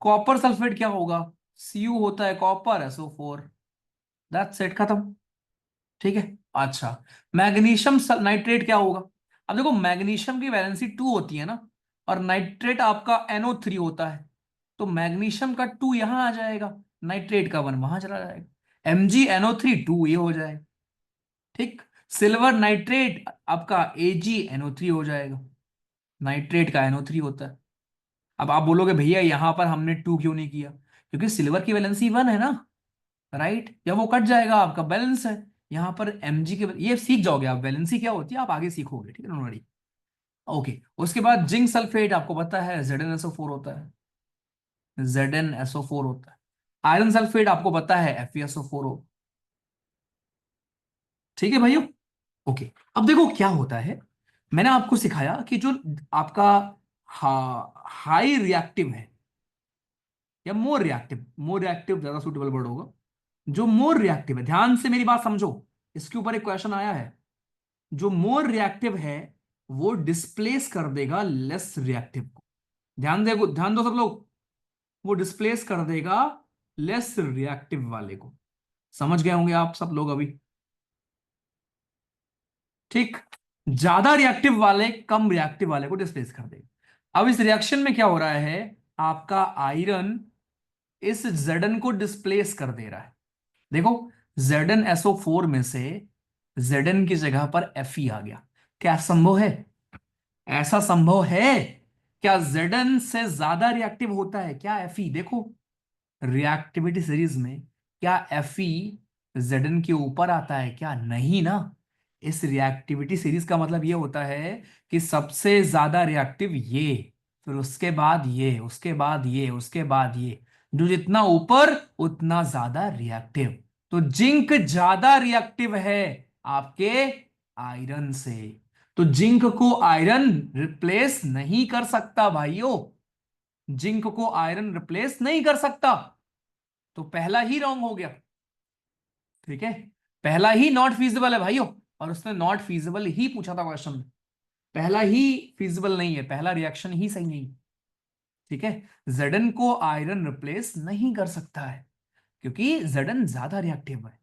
Speaker 2: कॉपर सल्फेट क्या होगा? Cu होता है कॉपर SO4, दैट्स इट, खत्म। ठीक है। अच्छा, मैग्नीशियम नाइट्रेट क्या होगा? अब देखो, मैग्नीशियम की वैलेंसी 2 होती है ना, और नाइट्रेट आपका NO3 होता है, तो मैग्नीशियम का 2 यहां आ जाएगा, नाइट्रेट का 1 वहां चला जाएगा, MgNO3 2 ये हो जाएगा। ठीक, सिल्वर नाइट्रेट आपका AgNO3 हो जाएगा, नाइट्रेट का NO3 होता है। अब आप बोलोगे भैया यहां पर हमने 2 क्यों नहीं किया, क्योंकि सिल्वर की वैलेंसी 1 है ना, राइट, या वो कट जाएगा, आपका बैलेंस है। यहां पर Mg के, ये सीख जाओगे आप वैलेंसी क्या होती है, आप आगे सीखोगे, ठीक है ना। ओके, उसके बाद जिंक सल्फेट आपको पता है ZnSO4 होता है, ZnSO4 होता है। आयरन सल्फेट आपको पता है FeSO4 हो, ठीक है भाइयों। ओके, अब देखो क्या होता है, मैंने आपको सिखाया कि जो आपका हाई रिएक्टिव है या मोर रिएक्टिव ज्यादा सुटेबल वर्ड होगा, जो मोर रिएक्टिव है, ध्यान से मेरी बात समझो, इसके ऊपर एक क्वेश्चन आया है। जो मोर रिएक्टिव है वो डिस्प्लेस कर देगा लेस रिएक्टिव को, ध्यान दो सब लोग, वो डिस्प्लेस कर देगा लेस रिएक्टिव वाले को। समझ गए होंगे आप सब लोग अभी, ठीक। ज्यादा रिएक्टिव वाले कम रिएक्टिव वाले को डिस्प्लेस कर देगा। अब इस रिएक्शन में क्या हो रहा है, आपका आयरन इस Zn को डिस्प्लेस कर दे रहा है। देखो, ZnSO4 में से Zn की जगह पर Fe आ गया। क्या संभव है, ऐसा संभव है क्या Zn से ज्यादा रिएक्टिव होता है क्या Fe? देखो रिएक्टिविटी सीरीज में क्या Fe Zn के ऊपर आता है क्या? नहीं ना। इस रिएक्टिविटी सीरीज का मतलब ये होता है कि सबसे ज्यादा रिएक्टिव ये, फिर उसके बाद ये, उसके बाद ये, उसके बाद ये, जो जितना ऊपर उतना ज्यादा रिएक्टिव। तो जिंक ज्यादा रिएक्टिव है आपके आयरन से, तो जिंक को आयरन रिप्लेस नहीं कर सकता भाइयों, जिंक को आयरन रिप्लेस नहीं कर सकता। तो पहला ही रॉन्ग हो गया, ठीक है, पहला ही नॉट फीजिबल है भाइयों। और उसने नॉट फीजिबल ही पूछा था क्वेश्चन में, पहला ही फीजिबल नहीं है, पहला रिएक्शन ही सही नहीं, ठीक है। Zn को आयरन रिप्लेस नहीं कर सकता है क्योंकि Zn ज्यादा रिएक्टिव है,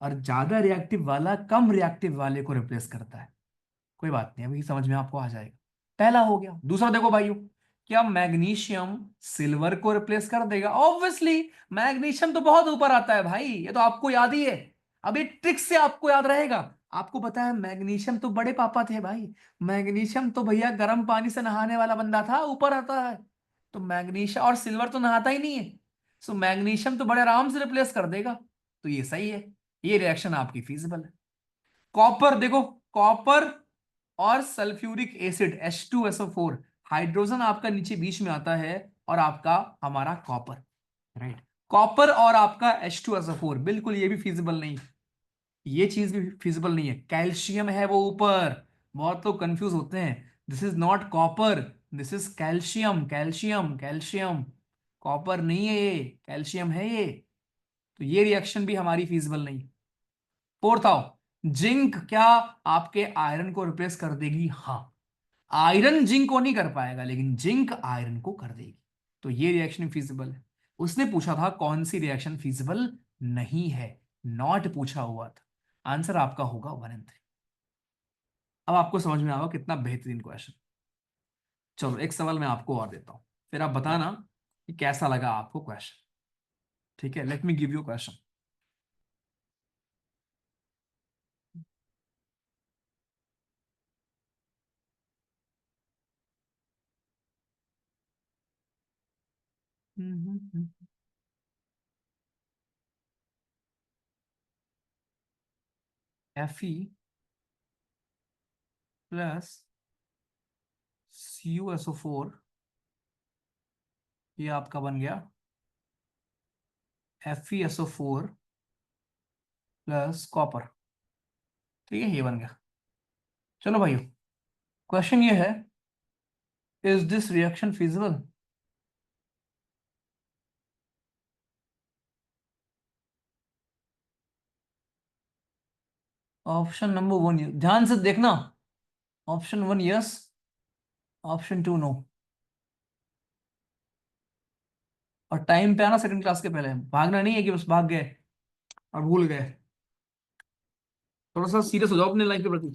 Speaker 2: और ज्यादा रिएक्टिव वाला कम रिएक्टिव वाले को रिप्लेस करता है। कोई बात नहीं, अभी समझ में आपको आ जाएगा। पहला हो गया। दूसरा देखो भाइयों, क्या मैग्नीशियम सिल्वर को रिप्लेस कर देगा? ऑब्वियसली, मैग्नीशियम तो बहुत ऊपर आता है भाई, ये तो आपको याद ही है। अब ये ट्रिक से आपको याद रहेगा। आपको पता है मैग्नीशियम तो बड़े पापा थे भाई, मैग्नीशियम तो भैया गर्म पानी से नहाने वाला बंदा था, ऊपर आता है। तो मैग्नीशियम, और सिल्वर तो नहाता ही नहीं है, सो मैग्नीशियम तो बड़े आराम से रिप्लेस कर देगा। तो ये सही है, ये रिएक्शन आपकी फीजिबल है। कॉपर देखो, कॉपर और सल्फ्यूरिक एसिड H2SO4, हाइड्रोजन आपका नीचे बीच में आता है, और आपका हमारा कॉपर, राइट। कॉपर और आपका H2SO4 बिल्कुल ये भी फिजिबल नहीं, ये चीज भी फिजिबल नहीं है। कैल्शियम है वो ऊपर, बहुत लोग कंफ्यूज होते हैं, this is not copper, this is calcium, calcium, calcium, copper नहीं है ये, कैल्शियम है ये। तो ये रिएक्शन भी हमारी फिजिबल नहीं। फोर्थ आओ, जिंक क्या आपके आयरन को रिप्लेस कर देगी? हाँ, आयरन जिंक को नहीं कर पाएगा, लेकिन जिंक आयरन को कर देगी। तो ये रिएक्शन फिजिबल है। उसने पूछा था कौन सी रिएक्शन फिजिबल नहीं है, नॉट पूछा हुआ था। आंसर आपका होगा 1 और 3। अब आपको समझ में आएगा कितना बेहतरीन क्वेश्चन। चलो एक सवाल मैं आपको और देता हूं, फिर आप बताना कि कैसा लगा आपको क्वेश्चन, ठीक है। Let me give you question. Fe plus CuSO4, ये आपका बन गया FeSO4 प्लस कॉपर, ठीक है, ये बन गया। चलो भाइयों, क्वेश्चन ये है, is this reaction feasible? Option number 1, ध्यान से देखना, ऑप्शन 1 यस, ऑप्शन 2 नो। और टाइम पे आना, सेकंड क्लास के पहले, भागना नहीं है कि बस भाग गए और भूल गए। थोड़ा सा सीरियस हो जाओ अपने लाइफ के प्रति।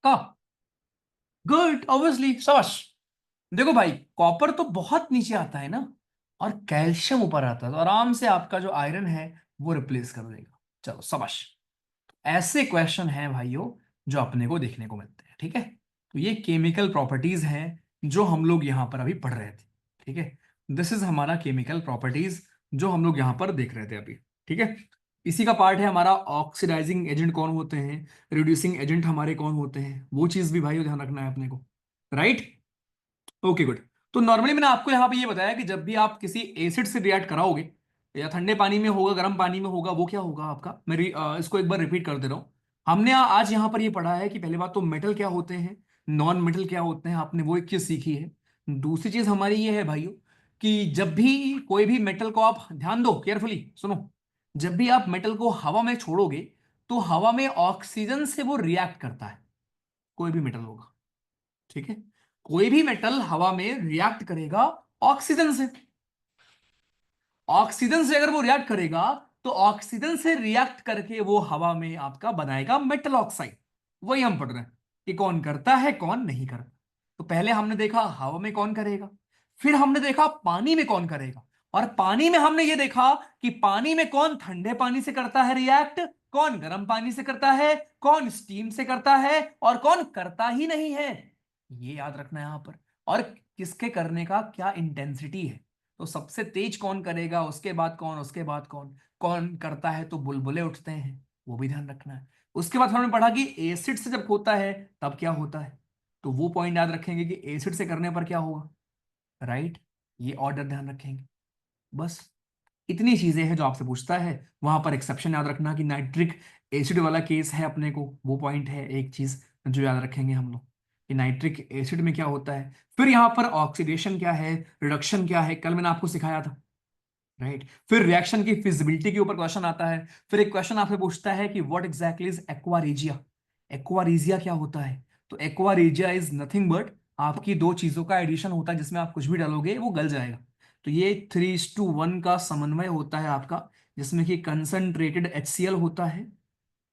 Speaker 2: का। गुड, ऑब्वियसली, शाबाश। देखो भाई, कॉपर तो बहुत नीचे आता है ना, और कैल्शियम ऊपर आता है, तो आराम से आपका जो आयरन है वो रिप्लेस कर देगा। चलो शाबाश। ऐसे क्वेश्चन हैं भाइयों जो अपने को देखने को मिलते हैं, ठीक है। तो ये केमिकल प्रॉपर्टीज हैं जो हम लोग यहां पर अभी पढ़ रहे थे, ठीक है। दिस इज हमारा केमिकल प्रॉपर्टीज जो हम लोग यहां पर देख रहे थे अभी, ठीक है। इसी का पार्ट है हमारा ऑक्सीडाइजिंग एजेंट कौन होते हैं, रिड्यूसिंग एजेंट हमारे कौन होते हैं, वो चीज भी भाई ध्यान रखना है अपने को, राइट। Okay good. तो नॉर्मली मैंने आपको यहाँ पे ये बताया कि जब भी आप किसी एसिड से रिएक्ट कराओगे, या ठंडे पानी में होगा गर्म पानी में होगा, वो क्या होगा आपका, मेरी इसको एक बार रिपीट कर दे रहा हूँ। हमने आज यहाँ पर ये पढ़ा है कि पहली बात तो मेटल क्या होते हैं, नॉन मेटल क्या होते हैं, आपने वो एक चीज सीखी है। दूसरी चीज हमारी ये है भाइयों कि जब भी कोई भी मेटल को आप, ध्यान दो केयरफुली सुनो, जब भी आप मेटल को हवा में छोड़ोगे तो हवा में ऑक्सीजन से वो रिएक्ट करता है, कोई भी मेटल होगा, ठीक है। कोई भी मेटल हवा में रिएक्ट करेगा ऑक्सीजन से। ऑक्सीजन से अगर वो रिएक्ट करेगा तो ऑक्सीजन से रिएक्ट करके वो हवा में आपका बनाएगा मेटल ऑक्साइड। वही हम पढ़ रहे हैं कि कौन करता है कौन नहीं करता। तो पहले हमने देखा हवा में कौन करेगा, फिर हमने देखा पानी में कौन करेगा, और पानी में हमने ये देखा कि पानी में कौन ठंडे पानी से करता है रिएक्ट, कौन गर्म पानी से करता है, कौन स्टीम से करता है, और कौन करता ही नहीं है। ये याद रखना है यहां पर। और किसके करने का क्या इंटेंसिटी है, तो सबसे तेज कौन करेगा, उसके बाद कौन, उसके बाद कौन, कौन करता है तो बुलबुले उठते हैं, वो भी ध्यान रखना है। उसके बाद हमने पढ़ा कि एसिड से जब होता है तब क्या होता है, तो वो पॉइंट याद रखेंगे कि एसिड से करने पर क्या होगा, राइट। ये ऑर्डर ध्यान रखेंगे। बस इतनी चीजें हैं जो आपसे पूछता है। वहां पर एक्सेप्शन याद रखना कि नाइट्रिक एसिड वाला केस है अपने को, वो पॉइंट है एक चीज जो याद रखेंगे हम लोग कि नाइट्रिक एसिड में क्या होता है। फिर यहां पर ऑक्सीडेशन क्या है, रिडक्शन क्या है, कल मैंने आपको सिखाया था, राइट। फिर रिएक्शन की फिजिबिलिटी के ऊपर क्वेश्चन आता है। फिर एक क्वेश्चन आपसे पूछता है कि what exactly is aqua regia, aqua regia क्या होता है। तो एक्वारेजिया इज नथिंग बट आपकी दो चीजों का एडिशन होता है, जिसमें आप कुछ भी डालोगे वो गल जाएगा। तो ये 3:1 का समन्वय होता है आपका, जिसमें कि कंसंट्रेटेड HCl होता है,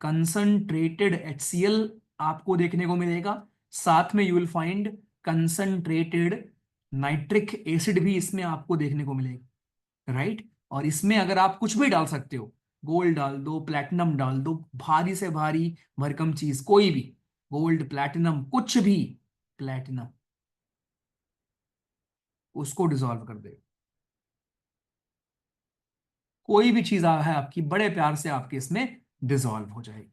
Speaker 2: कंसंट्रेटेड HCl आपको देखने को मिलेगा। साथ में you will find concentrated nitric acid भी इसमें आपको देखने को मिलेगा, राइट। और इसमें अगर आप कुछ भी डाल सकते हो, गोल्ड डाल दो, प्लैटिनम डाल दो, भारी से भारी भरकम चीज कोई भी, गोल्ड प्लैटिनम कुछ भी, प्लैटिनम उसको डिसॉल्व कर दे। कोई भी चीज है आपकी बड़े प्यार से आपके इसमें डिसॉल्व हो जाएगी,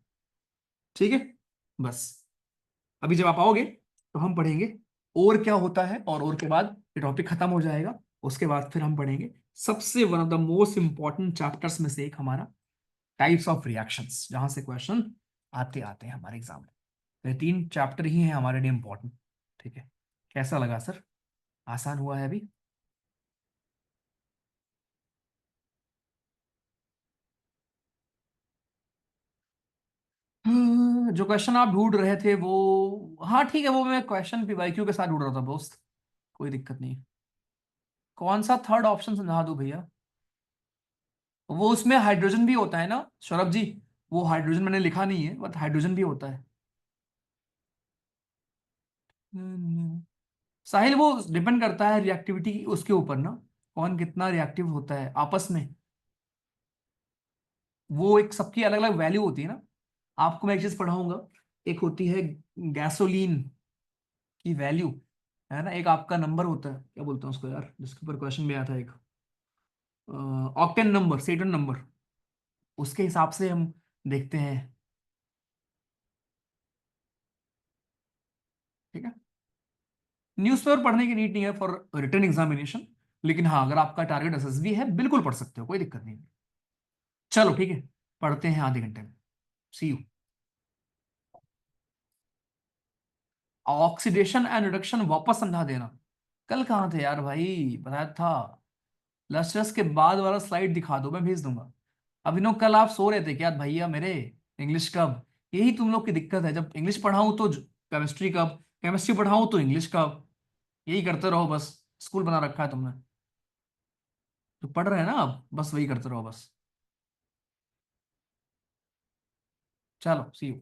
Speaker 2: ठीक है। बस अभी जब आप आओगे तो हम पढ़ेंगे और क्या होता है, और के बाद ये टॉपिक खत्म हो जाएगा। उसके बाद फिर हम पढ़ेंगे सबसे one of the most important chapters में से एक हमारा टाइप्स ऑफ रिएक्शंस, जहां से क्वेश्चन आते आते हैं हमारे एग्जाम में। तो ये 3 चैप्टर ही हैं हमारे लिए इंपॉर्टेंट, ठीक है। कैसा लगा सर, आसान हुआ है अभी। जो क्वेश्चन आप ढूंढ रहे थे वो, हाँ ठीक है, वो मैं क्वेश्चन PYQ के साथ ढूंढ रहा था दोस्त, कोई दिक्कत नहीं है। कौन सा थर्ड ऑप्शन समझा दूं भैया, वो उसमें हाइड्रोजन भी होता है ना सौरभ जी, वो हाइड्रोजन मैंने लिखा नहीं है बट हाइड्रोजन भी होता है। साहिल वो डिपेंड करता है रिएक्टिविटी उसके ऊपर ना, कौन कितना रिएक्टिव होता है आपस में, वो एक सबकी अलग अलग वैल्यू होती है ना। आपको मैं एक चीज पढ़ाऊंगा, एक होती है गैसोलीन की वैल्यू, है ना, एक आपका नंबर होता है, क्या बोलते हैं उसको यार, जिसके ऊपर क्वेश्चन भी आया था एक, ऑक्टेन नंबर, सेटन नंबर, उसके हिसाब से हम देखते हैं, ठीक है। न्यूज़पेपर पढ़ने की नीड नहीं है फॉर रिटन एग्जामिनेशन, लेकिन हाँ अगर आपका टारगेट SSB है बिल्कुल पढ़ सकते हो, कोई दिक्कत नहीं। चलो ठीक है, पढ़ते हैं आधे घंटे में, सी यू। ऑक्सीडेशन एंड रिडक्शन वापस समझा देना, कल कहाँ थे यार भाई, बताया था। लस्टर्स के बाद वाला स्लाइड दिखा दो, मैं भेज दूंगा। अभिनव कल आप सो रहे थे क्या भैया मेरे, इंग्लिश कब, यही तुम लोग की दिक्कत है, जब इंग्लिश पढ़ाऊं तो केमिस्ट्री कब, केमिस्ट्री पढ़ाऊं तो इंग्लिश कब, यही करते रहो बस, स्कूल बना रखा है तुमने। तो पढ़ रहे हैं ना आप, बस वही करते रहो बस। चलो सी यू।